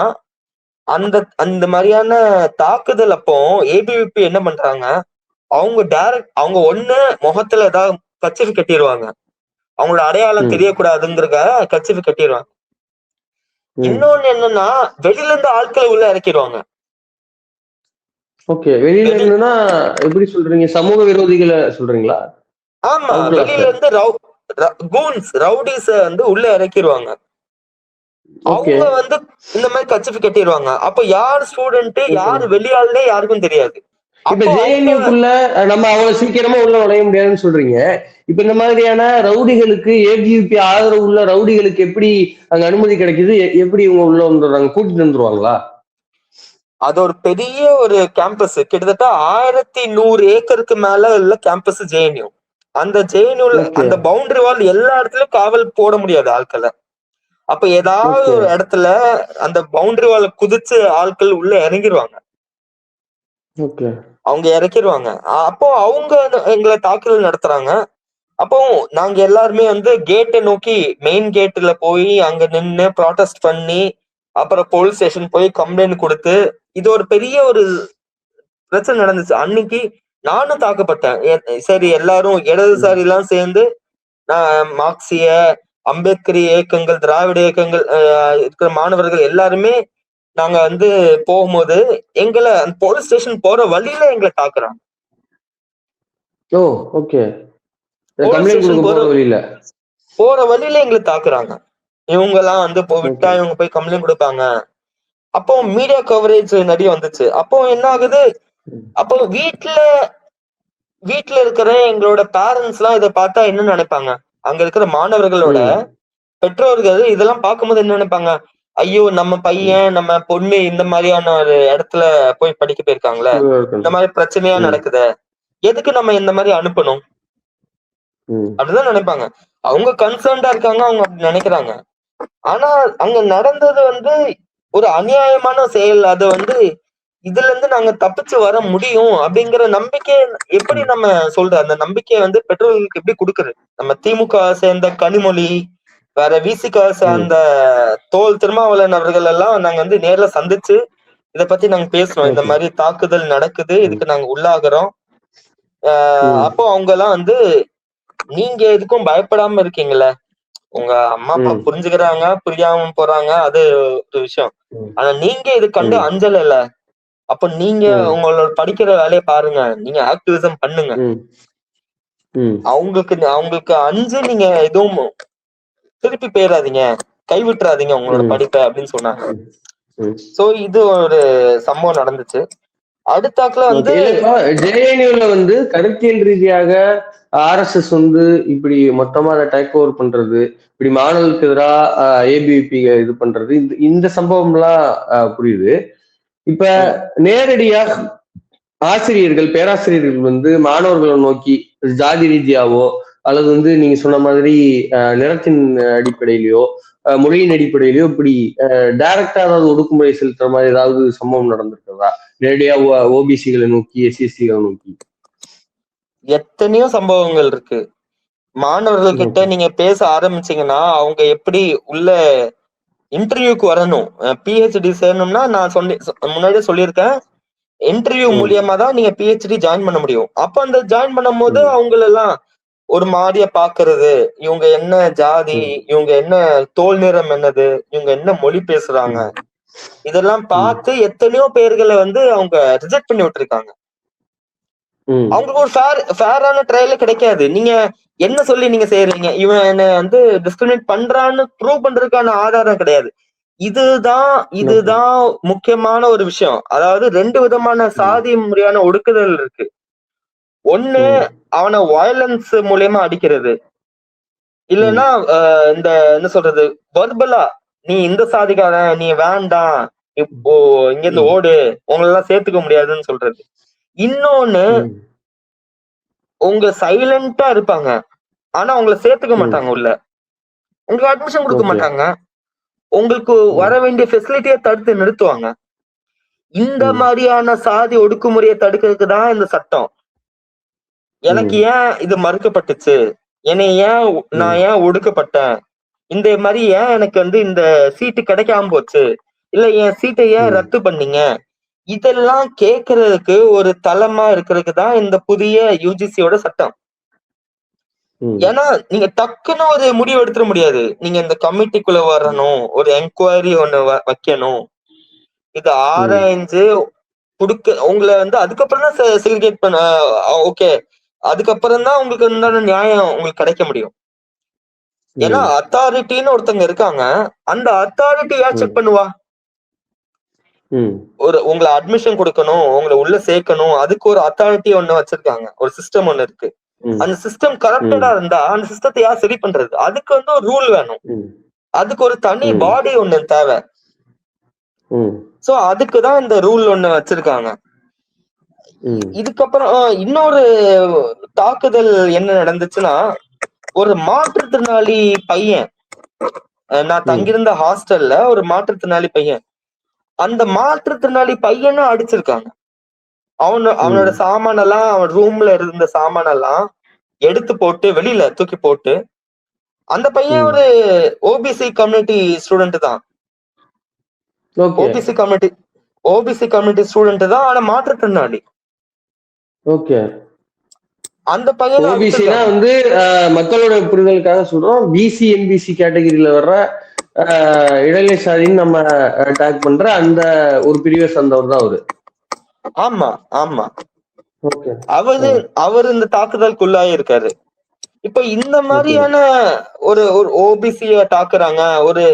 அந்த அந்த மாதிரியான தாக்குதல் அப்போ ஏபிவிபி என்ன பண்றாங்க, அவங்க ஒண்ணு முகத்துல ஏதாவது கர்ச்சீஃப் கட்டிருவாங்க. அவங்களோட அடையாளம் தெரியக்கூடாதுங்கிறதுக்காக கர்ச்சீஃப் கட்டிருவாங்க. இன்னொன்னு என்னன்னா, வெளியில இருந்து ஆட்களை உள்ள இறக்கிடுவாங்க. ஓகே. வெளியில இருந்துன்னா எப்படி சொல்றீங்க? சமூக விரோதிகளை சொல்றீங்களா? ஆமா, வெளியில இருந்து ரவுடிஸ வந்து உள்ள இறக்கிடுவாங்க. அவங்க வந்து இந்த மாதிரி கர்ச்சீஃப் கட்டிடுவாங்க. அப்ப யார் ஸ்டூடெண்ட், யார் வெளியாளுனே யாருக்கும் தெரியாது. இப்ப ஜேஎன்யூக்குள்ள நம்ம அவ்வளவு சீக்கிரமா உள்ள நுழைய முடியாதுன்னு சொல்றீங்க. இப்ப இந்த மாதிரியான ரவுடிகளுக்கு, ஏபிவிபி ஆதரவு உள்ள ரவுடிகளுக்கு எப்படி அங்க அனுமதி கிடைக்குது? எப்படி இவங்க உள்ள வந்துடுறாங்க? கூட்டிட்டு வந்துருவாங்களா? அது ஒரு பெரிய ஒரு கேம்பஸ், கிட்டத்தட்ட 1100 ஏக்கருக்கு மேல உள்ள கேம்பஸ் ஜேஎன்யூ. அந்த ஜேஎன்யூல அந்த பவுண்டரி வால் எல்லா இடத்துலயும் காவல் போட முடியாது ஆட்களை. அப்ப ஏதாவது ஒரு இடத்துல அந்த பவுண்டரி வால குதிச்சு ஆட்கள் உள்ள இறங்கிடுவாங்க. அவங்க இறக்கிடுவாங்க. அப்போ அவங்க எங்களை தாக்குதல் நடத்துறாங்க. அப்போ நாங்க எல்லாருமே வந்து கேட்டை நோக்கி, மெயின் கேட்ல போய் அங்க நின்னு ப்ராட்டஸ்ட் பண்ணி, அப்புறம் போலீஸ் ஸ்டேஷன் போய் கம்ப்ளைண்ட் கொடுத்து, இது ஒரு பெரிய ஒரு பிரச்சனை நடந்துச்சு. அன்னைக்கு நானும் தாக்கப்பட்டேன். சரி, எல்லாரும் இடதுசாரி எல்லாம் சேர்ந்து மார்க்சிய, அம்பேத்கரிய இயக்கங்கள், திராவிட இயக்கங்கள் இருக்கிற மாணவர்கள் எல்லாருமே நாங்க வந்து போகும்போது எங்களை போலீஸ் ஸ்டேஷன் போற வழியில எங்களை தாக்குறாங்க. போற வழியில எங்களை தாக்குறாங்க. இவங்க எல்லாம் வந்து விட்டா இவங்க போய் கம்ப்ளைண்ட் கொடுப்பாங்க. அப்போ மீடியா கவரேஜ் நிறைய வந்துச்சு. அப்போ என்ன ஆகுது, அப்போ வீட்டுல இருக்கிற எங்களோட பேரண்ட்ஸ் எல்லாம் இதை பார்த்தா என்ன நினைப்பாங்க, அங்க இருக்கிற மாணவர்களோட பெற்றோர்கள் இதெல்லாம் பார்க்கும்போது என்ன நினைப்பாங்க, ஐயோ நம்ம பையன் நம்ம பொண்ணு இந்த மாதிரியான ஒரு இடத்துல போய் படிக்க போயிருக்காங்களே, இந்த மாதிரி பிரச்சனையா நடக்குது, எதுக்கு நம்ம இந்த மாதிரி அனுப்பணும் அப்படிதான் நினைப்பாங்க. அவங்க கன்சர்ன்டா இருக்காங்க, அவங்க அப்படி நினைக்கிறாங்க. ஆனா அங்க நடந்தது வந்து ஒரு அநியாயமான செயல். அது வந்து இதுல இருந்து நாங்க தப்பிச்சு வர முடியும் அப்படிங்கிற நம்பிக்கை எப்படி நம்ம சொல்ற, அந்த நம்பிக்கையை வந்து பெற்றோர்களுக்கு எப்படி கொடுக்குறது? நம்ம திமுக சேர்ந்த கனிமொழி, வேற விசிக சேர்ந்த தோல் திருமாவளவன் அவர்கள் எல்லாம் நாங்க வந்து நேர்ல சந்திச்சு இத பத்தி நாங்க பேசணும். இந்த மாதிரி தாக்குதல் நடக்குது, இதுக்கு நாங்க உள்ளாகிறோம். அப்போ அவங்க எல்லாம் வந்து, நீங்க எதுக்கும் பயப்படாம இருக்கீங்களே, உங்க அம்மா அப்பா புரிஞ்சுக்கிறாங்க, புரியாம போறாங்க, அது ஒரு விஷயம். ஆனா நீங்க இது கண்டு அஞ்சல, அப்ப நீங்க உங்களோட படிக்கிற வேலையை பாருங்க, நீங்க ஆக்டிவிசம் பண்ணுங்க. அவங்களுக்கு அஞ்சு நீங்க எதுவும் திருப்பி போயிடாதீங்க, கைவிட்டுறாதீங்க உங்களோட படிப்பை அப்படின்னு சொன்னாங்க. சோ இது ஒரு சம்பவம் நடந்துச்சு. அடுத்தாக்குல வந்து ஜேஎன்யூல வந்து கருத்தியல் ரீதியாக ஆர்எஸ்எஸ் வந்து இப்படி மொத்தமா அதை டேக் ஓவர் பண்றது, இப்படி மாணவர்களுக்கு எதிராக ஏபிவிபி இது பண்றது, இந்த சம்பவம் எல்லாம் புரியுது. இப்ப நேரடியா ஆசிரியர்கள், பேராசிரியர்கள் வந்து மாணவர்களை நோக்கி ஜாதி ரீதியாவோ அல்லது வந்து நீங்க சொன்ன மாதிரி நிறத்தின் அடிப்படையிலயோ மொழியின் அடிப்படையிலயோ இப்படி டைரக்டா ஏதாவது ஒடுக்குமுறை செலுத்துற மாதிரி ஏதாவது சம்பவம் நடந்திருக்கிறதா? நேரடியா ஓபிசிகளை நோக்கி, எஸ்சிஎஸ்டிகளை நோக்கி எத்தனையோ சம்பவங்கள் இருக்கு. மாணவர்கள் கிட்ட நீங்க பேச ஆரம்பிச்சீங்கன்னா அவங்க எப்படி உள்ள இன்டர்வியூக்கு வரணும், பிஹெச்டி சேரணும்னா நான் முன்னாடியே சொல்லியிருக்கேன், இன்டர்வியூ மூலியமா தான் நீங்க பிஹெச்டி ஜாயின் பண்ண முடியும். அப்ப அந்த ஜாயின் பண்ணும் போது அவங்களெல்லாம் ஒரு மாதிரியா பாக்குறது, இவங்க என்ன ஜாதி, இவங்க என்ன தோல் நிறம் என்னது, இவங்க என்ன மொழி பேசுறாங்க, இதெல்லாம் பார்த்து எத்தனையோ பேர்களை வந்து அவங்க ரிஜெக்ட் பண்ணி விட்டுருக்காங்க. அவங்களுக்கு ஒரு ஃபேரான ட்ரையல் கிடைக்காது. நீங்க என்ன சொல்லி நீங்க செய்யறீங்க, இவன் என்ன வந்து டிஸ்கிரிமினேட் பண்றான்னு ப்ரூவ் பண்றதுக்கான ஆதாரம் கிடையாது. இதுதான் முக்கியமான ஒரு விஷயம். அதாவது 2 விதமான சாதி முறையான ஒடுக்குதல் இருக்கு. ஒண்ணு அவனை வயலன்ஸ் மூலியமா அடிக்கிறது, இல்லைன்னா இந்த என்ன சொல்றது, வர்பலா நீ இந்த சாதிக்காரன், நீ வேண்டாம், இப்போ இங்க இருந்து ஓடு, உங்களை எல்லாம் சேர்த்துக்க முடியாதுன்னு சொல்றது. இன்னொன்னு, உங்க சைலண்டா இருப்பாங்க, ஆனா உங்களை சேர்த்துக்க மாட்டாங்க, உள்ள உங்களுக்கு அட்மிஷன் கொடுக்க மாட்டாங்க, உங்களுக்கு வர வேண்டிய ஃபெசிலிட்டியை தடுத்து நிறுத்துவாங்க. இந்த மாதிரியான சாதி ஒடுக்குமுறையை தடுக்கிறதுக்கு தான் இந்த சட்டம். எனக்கு ஏன் இது மறுக்கப்பட்டுச்சு, என்னை ஏன் நான் ஏன் ஒடுக்கப்பட்டேன், இந்த மாதிரி ஏன் எனக்கு வந்து இந்த சீட்டு கிடைக்காம போச்சு, இல்ல என் சீட்டை ஏன் ரத்து பண்ணீங்க, இதெல்லாம் கேட்கறதுக்கு ஒரு தளமா இருக்கிறதுக்கு தான் இந்த புதிய யுஜிசியோட சட்டம். ஏன்னா நீங்க டக்குன்னு ஒரு முடிவு எடுத்துட முடியாது. நீங்க இந்த கமிட்டிக்குள்ள வரணும், ஒரு என்கொயரி ஒண்ணு வைக்கணும், இது ஆராய்ஞ்சு உங்களை வந்து அதுக்கப்புறம் தான் செக்ரிகேட் பண்ண, ஓகே, அதுக்கப்புறம் தான் உங்களுக்கு உண்டான நியாயம் உங்களுக்கு கிடைக்க முடியும். ஏன்னா அத்தாரிட்டின்னு ஒருத்தங்க இருக்காங்க, அந்த அத்தாரிட்டி யார் செக் பண்ணுவா? உங்களை அட்மிஷன் கொடுக்கணும், உங்களை உள்ள சேர்க்கணும், அதுக்கு ஒரு அத்தாரிட்டி ஒண்ணு வச்சிருக்காங்க, ஒரு சிஸ்டம் ஒண்ணு இருக்கு. அந்த சிஸ்டம் கரெக்டடா இருந்தா அந்த சிஸ்டத்தை யார் சரி பண்றது? அதுக்கு வந்து ஒரு ரூல் வேணும், அதுக்கு ஒரு தனி பாடி ஒண்ணு தேவை. சோ அதுக்குதான் இந்த ரூல் ஒண்ணு வச்சிருக்காங்க. இதுக்கப்புறம் இன்னொரு தாக்குதல் என்ன நடந்துச்சுன்னா, ஒரு மாற்றுத்திறனாளி பையன், நான் தங்கியிருந்த ஹாஸ்டல்ல ஒரு மாற்றுத்திறனாளி பையன், அந்த மாற்றுத்திறனாளி பையனும் அடிச்சிருக்காங்க. அவனோட சாமானெல்லாம், அவன் ரூம்ல இருந்த சாமானெல்லாம் எடுத்து போட்டு வெளியில தூக்கி போட்டு, அந்த பையன் ஒரு ஓபிசி கம்யூனிட்டி ஸ்டூடெண்ட் தான், ஓபிசி கம்யூனிட்டி ஸ்டூடெண்ட் தான், ஆனா மாற்றுத்திறனாளி. ஓகே, அந்த பையன் ஓபிசினா வந்து மக்களோட புரிதலுக்காக சொல்றோம், பிசி எம்பிசி கேட்டகரியில வர்ற இடைநிலை சாதின்னு நம்ம டாக் பண்ற அந்த ஒரு பிரிவை சார்ந்தவர் தான் அவரு. ஆமா ஆமா, அவரு இந்த தாக்குதலுக்குள்ளாயே இருக்காரு. இப்ப இந்த மாதிரியான ஒரு ஓபிசிய தாக்குறாங்க, ஒரு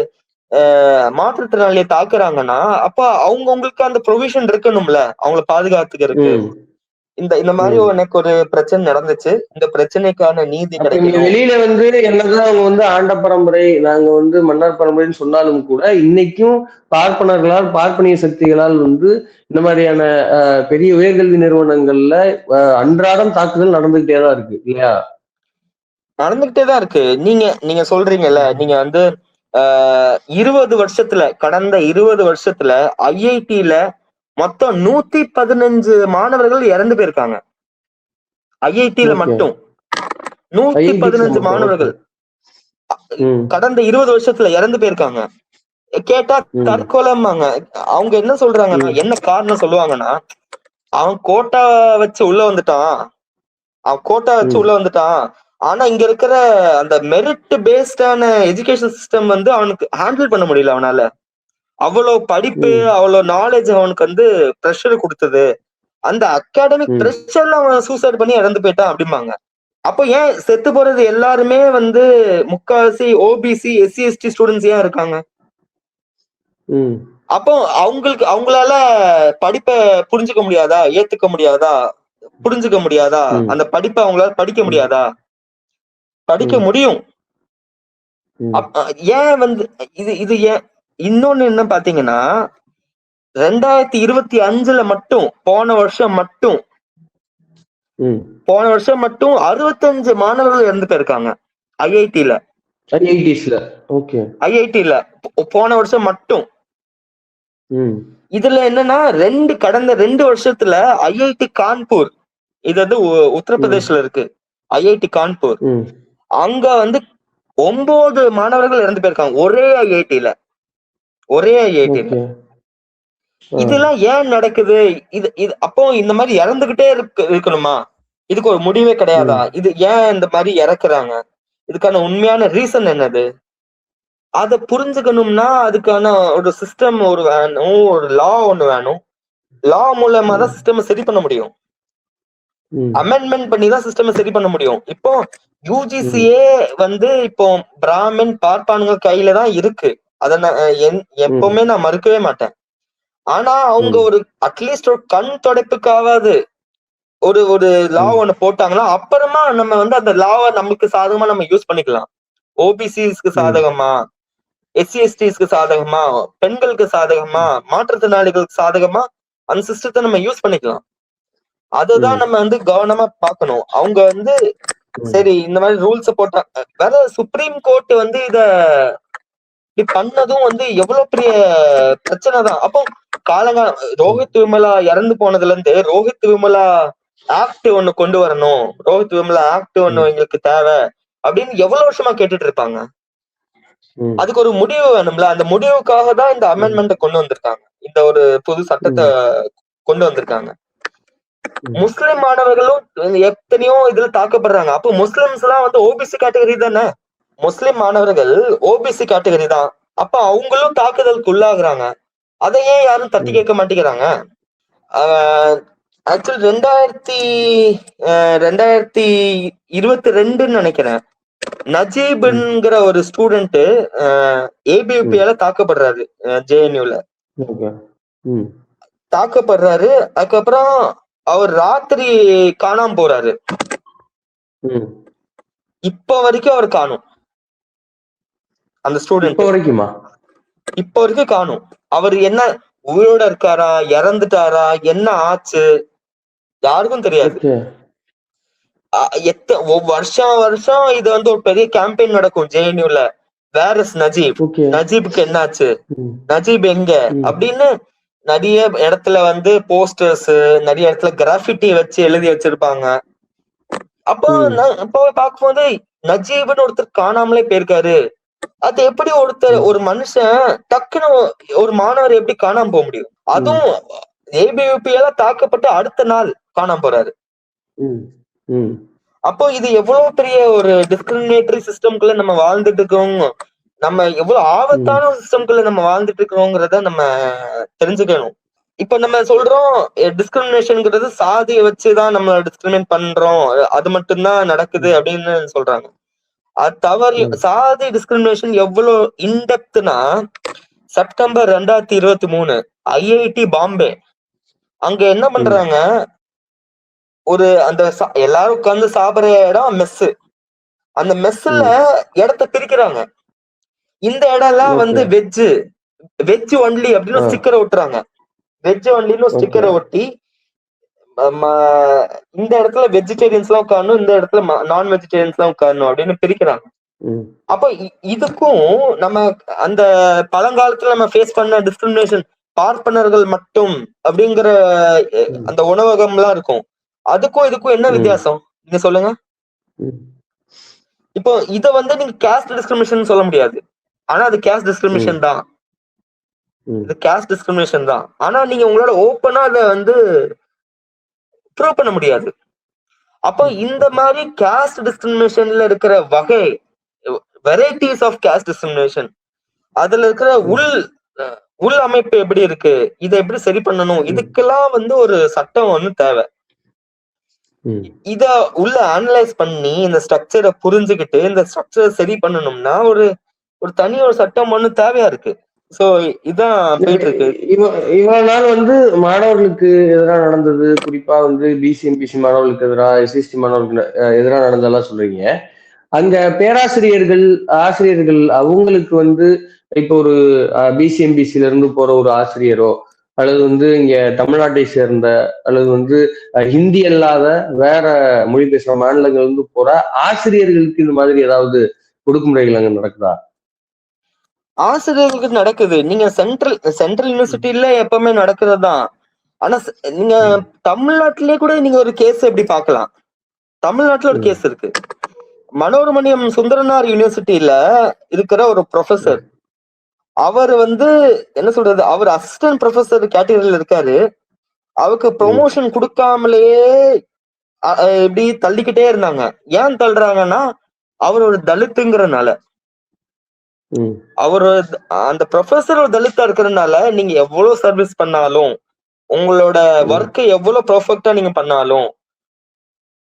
மாற்றுத்திறனாளியை தாக்குறாங்கன்னா, அப்ப அவங்களுக்கு அந்த ப்ரொவிஷன் இருக்கணும்ல, அவங்களை பாதுகாத்துக்கிறதுக்கு. இந்த மாதிரி எனக்கு ஒரு பிரச்சனை நடந்துச்சு, இந்த பிரச்சனைக்கான நீதி கிடைக்கணும். வெளியில வந்து என்னதான் அவங்க வந்து ஆண்ட பரம்பரை, நாங்க வந்து மன்னர் பரம்பரைன்னு சொன்னாலும் கூட இன்னைக்கும் பார்ப்பனர்களால், பார்ப்பனிய சக்திகளால் வந்து இந்த மாதிரியான பெரிய உயர்கல்வி நிறுவனங்கள்ல அன்றாடம் தாக்குதல் நடந்துகிட்டே தான் இருக்கு இல்லையா? நடந்துகிட்டே தான் இருக்கு. நீங்க சொல்றீங்கல்ல, நீங்க வந்து 20 வருஷத்துல, கடந்த 20 வருஷத்துல ஐஐடில மொத்தம் 115 மாணவர்கள் இறந்து போயிருக்காங்க. ஐஐடில மட்டும் 115 மாணவர்கள் கடந்த 20 வருஷத்துல இறந்து போயிருக்காங்க. கேட்டா தற்கொலைமாங்க. அவங்க என்ன சொல்றாங்கன்னா, என்ன காரணம் சொல்லுவாங்கன்னா, அவன் கோட்டா வச்சு உள்ள வந்துட்டான், ஆனா இங்க இருக்கிற அந்த மெரிட் பேஸ்டான எஜுகேஷன் சிஸ்டம் வந்து அவனுக்கு ஹேண்டில் பண்ண முடியல, அவனால அவ்வளவு படிப்பு, அவ்வளவு நாலேஜ் அவனுக்கு வந்து ப்ரெஷர் கொடுத்தது, அந்த அகாடமிக் ப்ரெஷர்ல அவன் சூசைட் பண்ணி இறந்து போயிட்டான் அப்படிம்பாங்க. அப்போ ஏன் செத்து போறது எல்லாருமே வந்து முக்காவாசி ஓபிசி எஸ்சி எஸ்டி ஸ்டூடெண்ட்ஸ் ஏன் இருக்காங்க? அப்போ அவங்களால படிப்பை புரிஞ்சுக்க முடியாதா, ஏத்துக்க முடியாதா, புரிஞ்சுக்க முடியாதா, அந்த படிப்பை அவங்களால படிக்க முடியாதா? படிக்க முடியும். ஏன் வந்து இது ஏன்? இன்னொன்னு என்ன பாத்தீங்கன்னா, 2025 மட்டும், போன வருஷம் மட்டும் 65 மாணவர்கள் இறந்து போயிருக்காங்க ஐஐடில. ஐஐடில போன வருஷம் மட்டும். இதுல என்னன்னா, கடந்த 2 வருஷத்துல ஐஐடி கான்பூர், இது வந்து உத்தரப்பிரதேஷ்ல இருக்கு, ஐஐடி கான்பூர், அங்க வந்து 9 மாணவர்கள் இறந்து போயிருக்காங்க ஒரே ஐஐடில. இதெல்லாம் ஏன் நடக்குது? இது அப்போ இந்த மாதிரி இறந்துகிட்டே இருக்கணுமா? இதுக்கு ஒரு முடிவே கிடையாதா? இது ஏன் இந்த மாதிரி இறக்குறாங்க? இதுக்கான உண்மையான ரீசன் என்னது? அத புரிஞ்சுக்கணும்னா அதுக்கான ஒரு சிஸ்டம் வேணும், ஒரு லா ஒண்ணு வேணும். லா மூலமா தான் சிஸ்டம் சரி பண்ண முடியும். அமெண்ட்மெண்ட் பண்ணி தான் சிஸ்டம் சரி பண்ண முடியும். இப்போ யூஜிசியே வந்து இப்போ பிராமின் பார்ப்பானுங்க கையில தான் இருக்கு. அத நான் எப்பவுமே நான் மறுக்கவே மாட்டேன். ஆனா அவங்க ஒரு அட்லீஸ்ட் ஒரு கண் தொடைப்புக்காவது ஒரு லா ஒண்ணு போட்டாங்களா, அப்புறமா நம்ம வந்து அந்த லாவை நமக்கு சாதகமா நம்ம யூஸ் பண்ணிக்கலாம். ஓபிசிஸ்க்கு சாதகமா, எஸ்சி எஸ்டிஸ்க்கு சாதகமா, பெண்களுக்கு சாதகமா, மாற்றுத்திறனாளிகளுக்கு சாதகமா அந்த சிஸ்டத்தை நம்ம யூஸ் பண்ணிக்கலாம். அதுதான் நம்ம வந்து கவனமா பார்க்கணும். அவங்க வந்து சரி இந்த மாதிரி ரூல்ஸ் போட்டாங்க, வேற சுப்ரீம் கோர்ட் வந்து இத பண்ணதும் வந்து எவ்வளவு பெரிய பிரச்சனை தான். அப்போ ரோஹித் விமலா இறந்து போனதுல இருந்து ரோஹித் விமலா ஆக்ட் ஒண்ணு கொண்டு வரணும், ரோஹித் விமலா ஆக்ட் ஒண்ணு எங்களுக்கு தேவை அப்படின்னு எவ்வளவு வருஷமா கேட்டுட்டு இருப்பாங்க. அதுக்கு ஒரு முடிவு வேணும்ல. அந்த முடிவுக்காக தான் இந்த அமெண்ட்மெண்ட்டை கொண்டு வந்திருக்காங்க, இந்த ஒரு புது சட்டத்தை கொண்டு வந்திருக்காங்க. முஸ்லிம் மாணவர்களும் எத்தனையோ இதுல தாக்கப்படுறாங்க. அப்போ முஸ்லிம்ஸ் எல்லாம் வந்து ஓபிசி கேட்டகரி தானே, முஸ்லிம் மாணவர்கள் ஓபிசி கேட்டகரி தான். அப்ப அவங்களும் தாக்குதலுக்கு உள்ளாகுறாங்க. அதை ஏன் யாரும் தட்டி கேட்க மாட்டேங்கிறாங்க? ஆக்சுவலி 2022 நினைக்கிறேன், நஜீப்ங்கிற ஒரு ஸ்டூடெண்ட் ஏபிவிபியால தாக்கப்படுறாரு, ஜேஎன்யூல தாக்கப்படுறாரு. அதுக்கப்புறம் அவர் ராத்திரி காணாம போறாரு. இப்ப வரைக்கும் அவர் காணும், அந்த ஸ்டூடெண்ட் இப்ப வரைக்கும் காணும். அவர் என்ன உயிரோட இருக்காரா, இறந்துட்டாரா, என்ன ஆச்சு யாருக்கும் தெரியாது. வருஷம் இது வந்து ஒரு பெரிய கேம்பெயின் நடக்கும் ஜேஎன்யூல. வேர் இஸ் நஜீப், நஜீபுக்கு என்னாச்சு, நஜீப் எங்க அப்படின்னு நிறைய இடத்துல வந்து போஸ்டர்ஸ், நிறைய இடத்துல கிராஃபிட்டி வச்சு எழுதி வச்சிருப்பாங்க. அப்போ பார்க்கும்போது நஜீப்னு ஒருத்தர் காணாமலே போயிருக்காரு. அது எப்படி ஒரு மனுஷன் டக்குன்னு ஒரு மாணவர் எப்படி காணாம போக முடியும்? அதுவும் ஏபிவிபியால தாக்கப்பட்டு அடுத்த நாள் காணாம போறாரு. அப்போ இது எவ்வளவு பெரிய ஒரு டிஸ்கிரிமினேட்டரி சிஸ்டம்குள்ள நம்ம வாழ்ந்துட்டு இருக்கோம், நம்ம எவ்வளவு ஆபத்தான சிஸ்டம்குள்ள நம்ம வாழ்ந்துட்டு இருக்கிறோங்கிறத நம்ம தெரிஞ்சுக்கணும். இப்ப நம்ம சொல்றோம் டிஸ்கிரிமினேஷன்ங்கிறது சாதியை வச்சுதான் நம்ம டிஸ்கிரிமினேட் பண்றோம், அது மட்டும்தான் நடக்குது அப்படின்னு சொல்றாங்க. அது தவறு. சாதி டிஸ்கிரிமினேஷன் எவ்வளவு இன்டெப்த்னா, செப்டம்பர் 2023 ஐஐடி பாம்பே அங்க என்ன பண்றாங்க, ஒரு அந்த எல்லாரும் உட்கார்ந்து சாப்பிடுற இடம் மெஸ், அந்த மெஸ்ல இடத்த பிரிக்கிறாங்க. இந்த இடம் எல்லாம் வந்து வெஜ் ஒன்லி அப்படின்னு ஸ்டிக்கரை ஒட்டுறாங்க. வெஜ் ஒன்லின்னு ஸ்டிக்கரை ஒட்டி இந்த இடத்துல வெஜிடேரியன்ஸ் எல்லாம் உட்காரணும், இந்த இடத்துல நான் வெஜிடேரியன்ஸ் எல்லாம் உட்காரணும் அப்படின்னு பிரிக்கிறாங்க. அப்ப இதுக்கும் நம்ம அந்த பழங்காலத்துல நம்ம ஃபேஸ் பண்ண டிஸ்கிரிமினேஷன், பார்ப்பனர்கள் மட்டும் அப்படிங்கிற அந்த உணவகம் எல்லாம் இருக்கும், அதுக்கும் இதுக்கும் என்ன வித்தியாசம் நீங்க சொல்லுங்க. இப்போ இத வந்து நீங்க கேஸ்ட் டிஸ்கிரிமினேஷன் சொல்ல முடியாது, ஆனா அது கேஸ்ட் டிஸ்கிரிமினேஷன் தான், இது கேஸ்ட் டிஸ்கிரிமினேஷன் தான். ஆனா நீங்க உங்களோட ஓப்பனா அதை வந்து ப்ரூவ் பண்ண முடியாது. அப்போ இந்த மாதிரி கேஸ்ட் டிஸ்கிரிமினேஷன்ல இருக்கிற வகை, வெரைட்டிஸ் ஆஃப் கேஸ்ட் டிஸ்கிரிமினேஷன், அதுல இருக்கிற உள் அமைப்பு எப்படி இருக்கு, இதை எப்படி சரி பண்ணணும், இதுக்கெல்லாம் வந்து ஒரு சட்டம் ஒண்ணு தேவை. இத உள்ள அனலைஸ் பண்ணி இந்த ஸ்ட்ரக்சரை புரிஞ்சுக்கிட்டு இந்த ஸ்ட்ரக்சரை சரி பண்ணணும்னா ஒரு தனி ஒரு சட்டம் ஒண்ணு தேவையா இருக்கு. சோ இதான் போயிட்டு இருக்கு. இவ்வளவு நாள் வந்து மாணவர்களுக்கு எதிராக நடந்தது, குறிப்பா வந்து பிசி எம்பிசி மாணவர்களுக்கு எதிராக, எஸ்சிஎஸ்டி மாணவர்களுக்கு எதிராக நடந்ததெல்லாம் சொல்றீங்க. அங்க பேராசிரியர்கள், ஆசிரியர்கள் அவங்களுக்கு வந்து இப்போ ஒரு பிசி எம்பிசில இருந்து போற ஒரு ஆசிரியரோ, அல்லது வந்து இங்க தமிழ்நாட்டை சேர்ந்த, அல்லது வந்து ஹிந்தி அல்லாத வேற மொழி பேசுற மாநிலங்கள் இருந்து போற ஆசிரியர்களுக்கு இந்த மாதிரி ஏதாவது ஒடுக்குமுறைகள் அங்க நடக்குதா? ஆசிரியர்களுக்கு நடக்குது. நீங்க சென்ட்ரல் யூனிவர்சிட்டியில எப்பவுமே நடக்கிறதுதான். ஆனா நீங்க தமிழ்நாட்டிலே கூட நீங்க ஒரு கேஸ் எப்படி பார்க்கலாம். தமிழ்நாட்டுல ஒரு கேஸ் இருக்கு. மனோரமணியம் சுந்தரனார் யூனிவர்சிட்டியில இருக்கிற ஒரு ப்ரொஃபசர், அவர் வந்து என்ன சொல்றது, அவர் அசிஸ்டன்ட் ப்ரொஃபசர் கேட்டகரியில இருக்காரு. அவருக்கு ப்ரொமோஷன் கொடுக்காமலேயே இப்படி தள்ளிக்கிட்டே இருந்தாங்க. ஏன் தள்ளுறாங்கன்னா அவர் ஒரு தலித்துங்கிறனால. அவரு அந்த ப்ரொஃபசர் ஒரு தலித்தா இருக்கிறதுனால நீங்க எவ்வளவு சர்வீஸ் பண்ணாலும், உங்களோட ஒர்க்கை எவ்வளவு பெர்ஃபெக்டா நீங்க பண்ணாலும்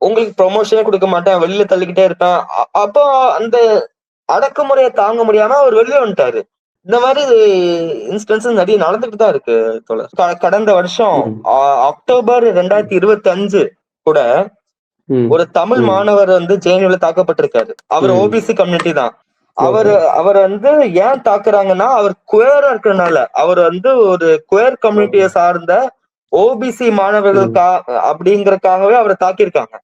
உங்களுக்கு ப்ரொமோஷனே கொடுக்க மாட்டேன், வெளியில தள்ளிக்கிட்டே இருப்பேன். அப்போ அந்த அடக்குமுறையை தாங்க முடியாம அவர் வெளியே வந்துட்டாரு. இந்த மாதிரி இன்ஸ்டன்சஸ் நிறைய நடந்துட்டு தான் இருக்கு தோழர். கடந்த வருஷம் அக்டோபர் 2025 கூட ஒரு தமிழ் மாணவர் வந்து ஜேஎன்யூல தாக்கப்பட்டிருக்காரு. அவர் ஓபிசி கம்யூனிட்டி தான். அவர் வந்து ஏன் தாக்குறாங்கன்னா அவர் குயரா இருக்கிறதுனால. அவர் வந்து ஒரு குயர் கம்யூனிட்டியை சார்ந்த ஓபிசி மாணவர்களுக்கா அப்படிங்கறதுக்காகவே அவரை தாக்கியிருக்காங்க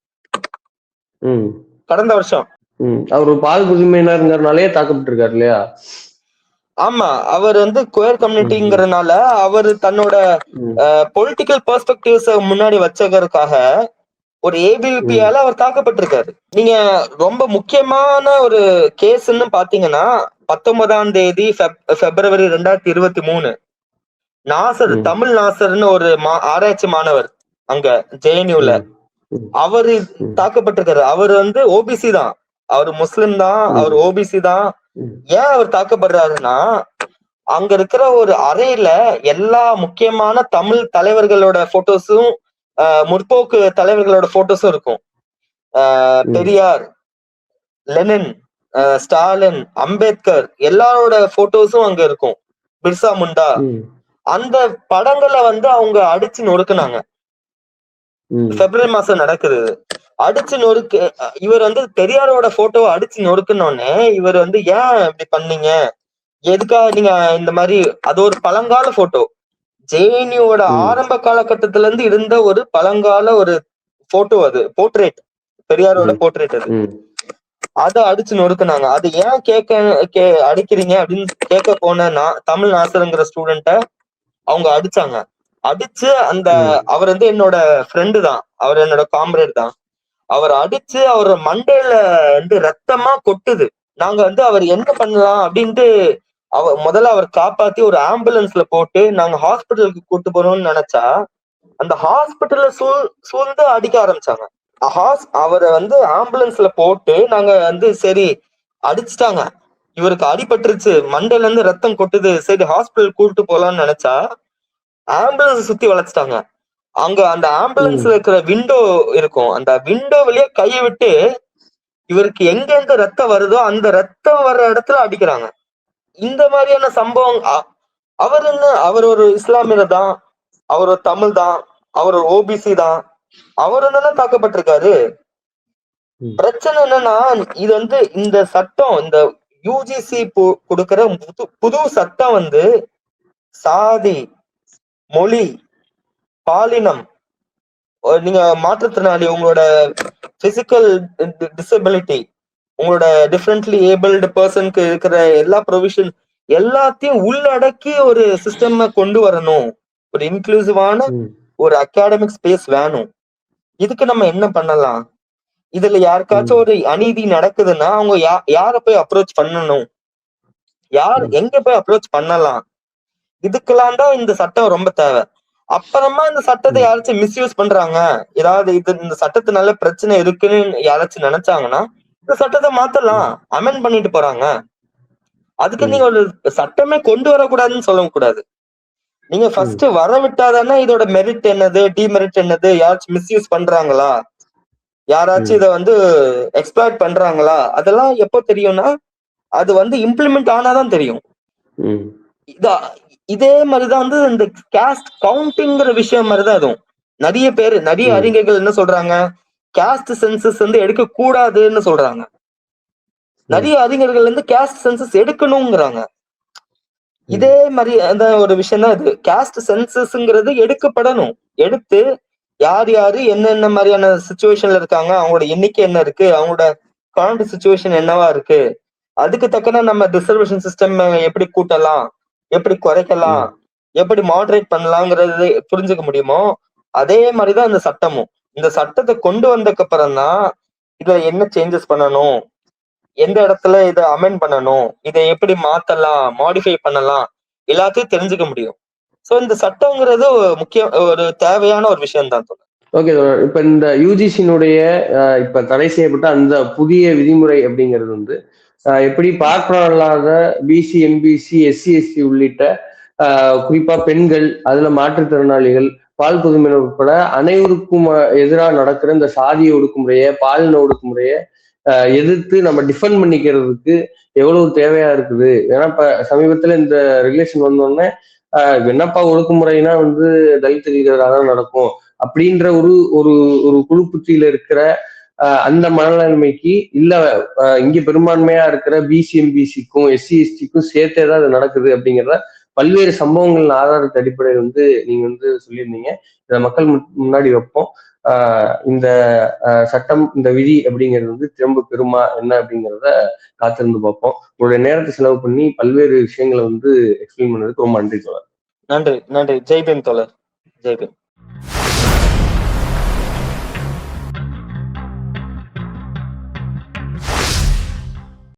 கடந்த வருஷம். அவர் பால் புதுமையினர்னாலே தாக்கப்பட்டிருக்காரு இல்லையா? ஆமா, அவர் வந்து குயர் கம்யூனிட்டிங்கிறனால அவர் தன்னோட பொலிட்டிக்கல் பெர்ஸ்பெக்டிவ்ஸ முன்னாடி வச்சதற்காக ஒரு ஏபிவிபியால அவர் தாக்கப்பட்டிருக்காரு. நீங்க ரொம்ப முக்கியமான ஒரு கேஸ்ன்னு பாத்தீங்கன்னா 19ஆம் தேதி பிப்ரவரி 2023 நாசர், தமிழ் நாசர்னு ஒரு ஆராய்ச்சி மாணவர் அங்க ஜேஎன்யூல அவரு தாக்கப்பட்டிருக்காரு. அவர் வந்து ஓபிசி தான், அவர் முஸ்லிம் தான், அவர் ஓபிசி தான். ஏன் அவர் தாக்கப்படுறாருன்னா, அங்க இருக்கிற ஒரு அறையில எல்லா முக்கியமான தமிழ் தலைவர்களோட போட்டோஸும் முற்போக்கு தலைவர்களோட போட்டோஸும் இருக்கும். பெரியார், லெனின், ஸ்டாலின், அம்பேத்கர் எல்லாரோட போட்டோஸும் அங்க இருக்கும். பிர்சா முண்டா அந்த படங்களை வந்து அவங்க அடிச்சு நொறுக்குனாங்க. பிப்ரவரி மாசம் நடக்குது. அடிச்சு நொறுக்கு இவர் வந்து பெரியாரோட போட்டோவை அடிச்சு நொறுக்குனோடனே இவர் வந்து ஏன் இப்படி பண்ணீங்க, எதுக்காக நீங்க இந்த மாதிரி, அது ஒரு பழங்கால போட்டோ, ஜேஎன்யூவோட ஆரம்ப காலகட்டத்துல இருந்து இருந்த ஒரு பழங்கால ஒரு போட்டோ, அது போர்ட்ரேட், பெரியாரோட போர்ட்ரேட். அது அதை அடிச்சு நொறுக்குனாங்க. அது ஏன் அடிக்கிறீங்க அப்படின்னு கேட்க போன தமிழ் நாசருங்கிற ஸ்டூடெண்ட்ட அவங்க அடிச்சாங்க. அடிச்சு அந்த அவர் வந்து என்னோட ஃப்ரெண்டு தான், அவர் என்னோட காம்ரேட் தான். அவர் அடிச்சு அவர் மண்டையில வந்து ரத்தமா கொட்டுது. நாங்க வந்து அவர் என்ன பண்ணலாம் அப்படின்ட்டு முதல்ல அவர் காப்பாத்தி ஒரு ஆம்புலன்ஸ்ல போட்டு நாங்க ஹாஸ்பிட்டலுக்கு கூட்டு போறோம்னு நினைச்சா அந்த ஹாஸ்பிட்டல்ல சூழ்ந்து அடிக்க ஆரம்பிச்சாங்க. அவரை வந்து ஆம்புலன்ஸ்ல போட்டு நாங்க வந்து சரி அடிச்சுட்டாங்க, இவருக்கு அடிபட்டுருச்சு, மண்டையில இருந்து ரத்தம் கொட்டுது, சரி ஹாஸ்பிட்டல் கூட்டு போலாம்னு நினைச்சா ஆம்புலன்ஸ் சுத்தி வளைச்சிட்டாங்க. அங்க அந்த ஆம்புலன்ஸ்ல இருக்கிற விண்டோ இருக்கும், அந்த விண்டோ வழியா கையை விட்டு இவருக்கு எங்க எங்க ரத்தம் வருதோ அந்த ரத்தம் வர்ற இடத்துல அடிக்கிறாங்க. இந்த மாதிரியான சம்பவம். அவர் ஒரு இஸ்லாமியர் தான், அவர் ஒரு தமிழ் தான், அவர் ஒரு ஓபிசி தான், அவர் என்னதான் தாக்கப்பட்டிருக்காரு. பிரச்சனை என்னன்னா, இது வந்து இந்த சட்டம், இந்த யூஜிசி கொடுக்கிற புது சட்டம் வந்து சாதி, மொழி, பாலினம், நீங்க மாற்றுத்திறனாளி, உங்களோட பிசிக்கல் டிசபிலிட்டி, உங்களோட டிஃபரெண்ட்லி ஏபிள்டு பர்சனுக்கு இருக்கிற எல்லா ப்ரொவிஷன் எல்லாத்தையும் உள்ளடக்கி ஒரு சிஸ்டம் கொண்டு வரணும். ஒரு இன்க்ளூசிவான ஒரு அகாடமிக் ஸ்பேஸ் வேணும். இதுக்கு நம்ம என்ன பண்ணலாம்? இதுல யாருக்காச்சும் ஒரு அநீதி நடக்குதுன்னா அவங்க யார போய் அப்ரோச் பண்ணணும், எங்க போய் அப்ரோச் பண்ணலாம்? இதுக்கெல்லாம் தான் இந்த சட்டம் ரொம்ப தேவை. அப்புறமா இந்த சட்டத்தை யாராச்சும் மிஸ்யூஸ் பண்றாங்க, ஏதாவது இந்த சட்டத்தினால பிரச்சனை இருக்குன்னு யாராச்சும் நினைச்சாங்கன்னா இந்த சட்டத்தை மாத்தலாம், அமெண்ட் பண்ணிட்டு போறாங்க. அதுக்கு நீங்க ஒரு சட்டமே கொண்டு வரக்கூடாதுன்னு சொல்ல கூடாது. நீங்க ஃபர்ஸ்ட் வர விட்டாதானே இதோட மெரிட் என்னது, டிமெரிட் என்னது, யாராச்சும் மிஸ்யூஸ் பண்றாங்களா, யாராச்சும் இதை வந்து எக்ஸ்ப்ளாய்ட் பண்றாங்களா, அதெல்லாம் எப்போ தெரியும்னா அது வந்து இம்ப்ளிமெண்ட் ஆனாதான் தெரியும். இதே மாதிரிதான் வந்து இந்த கேஸ்ட் கவுண்டிங்கிற விஷயம் மாதிரிதான் அதுவும். நிறைய அறிஞர்கள் என்ன சொல்றாங்க, கேஸ்ட் சென்சஸ் வந்து எடுக்க கூடாதுன்னு சொல்றாங்க. நிறைய அறிஞர்கள் வந்து கேஸ்ட் சென்சஸ் எடுக்கணுங்கிறாங்க. இதே மாதிரி அந்த ஒரு விஷயம் தான் இது. கேஸ்ட் சென்சஸ்ங்கிறது எடுக்கப்படணும். எடுத்து யார் யாரு என்னென்ன மாதிரியான சிச்சுவேஷன்ல இருக்காங்க, அவங்களோட எண்ணிக்கை என்ன இருக்கு, அவங்களோட கரண்ட் சிச்சுவேஷன் என்னவா இருக்கு, அதுக்கு தக்கன நம்ம ரிசர்வேஷன் சிஸ்டம் எப்படி கூட்டலாம், எப்படி குறைக்கலாம், எப்படி மாடரேட் பண்ணலாங்கிறது புரிஞ்சுக்க முடியுமோ அதே மாதிரிதான் இந்த சட்டமும். இந்த சட்டத்தை கொண்டு வந்ததுக்கு அப்புறம் தான் இதுல என்ன சேஞ்சஸ் பண்ணணும், எந்த இடத்துல இதை அமெண்ட் பண்ணணும், இதை எப்படி மாத்தலாம், மாடிஃபை பண்ணலாம், எல்லாத்தையும் தெரிஞ்சுக்க முடியும். சோ இந்த சட்டங்கிறது ஒரு தேவையான ஒரு விஷயம் தான். ஓகே, இப்ப இந்த யுஜிசியினுடைய இப்ப தடை செய்யப்பட்ட அந்த புதிய விதிமுறை அப்படிங்கிறது வந்து எப்படி பார்ப்பனரல்லாத பிசி, எம்பிசி, எஸ்சி, எஸ்டி உள்ளிட்ட குறிப்பா பெண்கள், அதுல மாற்றுத்திறனாளிகள், பால் புதுமையினர் உட்பட அனைவருக்கும் எதிராக நடக்கிற இந்த சாதிய ஒடுக்குமுறைய, பாலின ஒடுக்குமுறைய எதிர்த்து நம்ம டிஃபெண்ட் பண்ணிக்கிறதுக்கு எவ்வளவு தேவையா இருக்குது. ஏன்னா இப்ப சமீபத்துல இந்த ரெகுலேஷன் வந்தோடனே என்னப்பா ஒடுக்குமுறைனா வந்து தலித்துகளுக்கு எதிராக தான் நடக்கும் அப்படின்ற ஒரு ஒரு ஒரு குழு புத்தியில இருக்கிற அந்த மனநிலைமைக்கு இல்ல, இங்க பெரும்பான்மையா இருக்கிற பிசி, எம்பிசிக்கும், எஸ்சி, எஸ்டிக்கும் சேர்த்தே தான் அது நடக்குது அப்படிங்கிறத பல்வேறு சம்பவங்கள் ஆதாரத்த அடிப்படையில் வந்து நீங்க வந்து சொல்லியிருந்தீங்க. இதை மக்கள் முன்னாடி வைப்போம். இந்த சட்டம், இந்த விதி அப்படிங்கிறது வந்து திரும்ப பெறுமா என்ன அப்படிங்கிறத காத்திருந்து பார்ப்போம். உங்களுடைய நேரத்தை செலவு பண்ணி பல்வேறு விஷயங்களை வந்து எக்ஸ்பிளைன் பண்ணதுக்கு ரொம்ப நன்றி தோழர். நன்றி. ஜெய்பீம் தோழர். ஜெய்பீம்.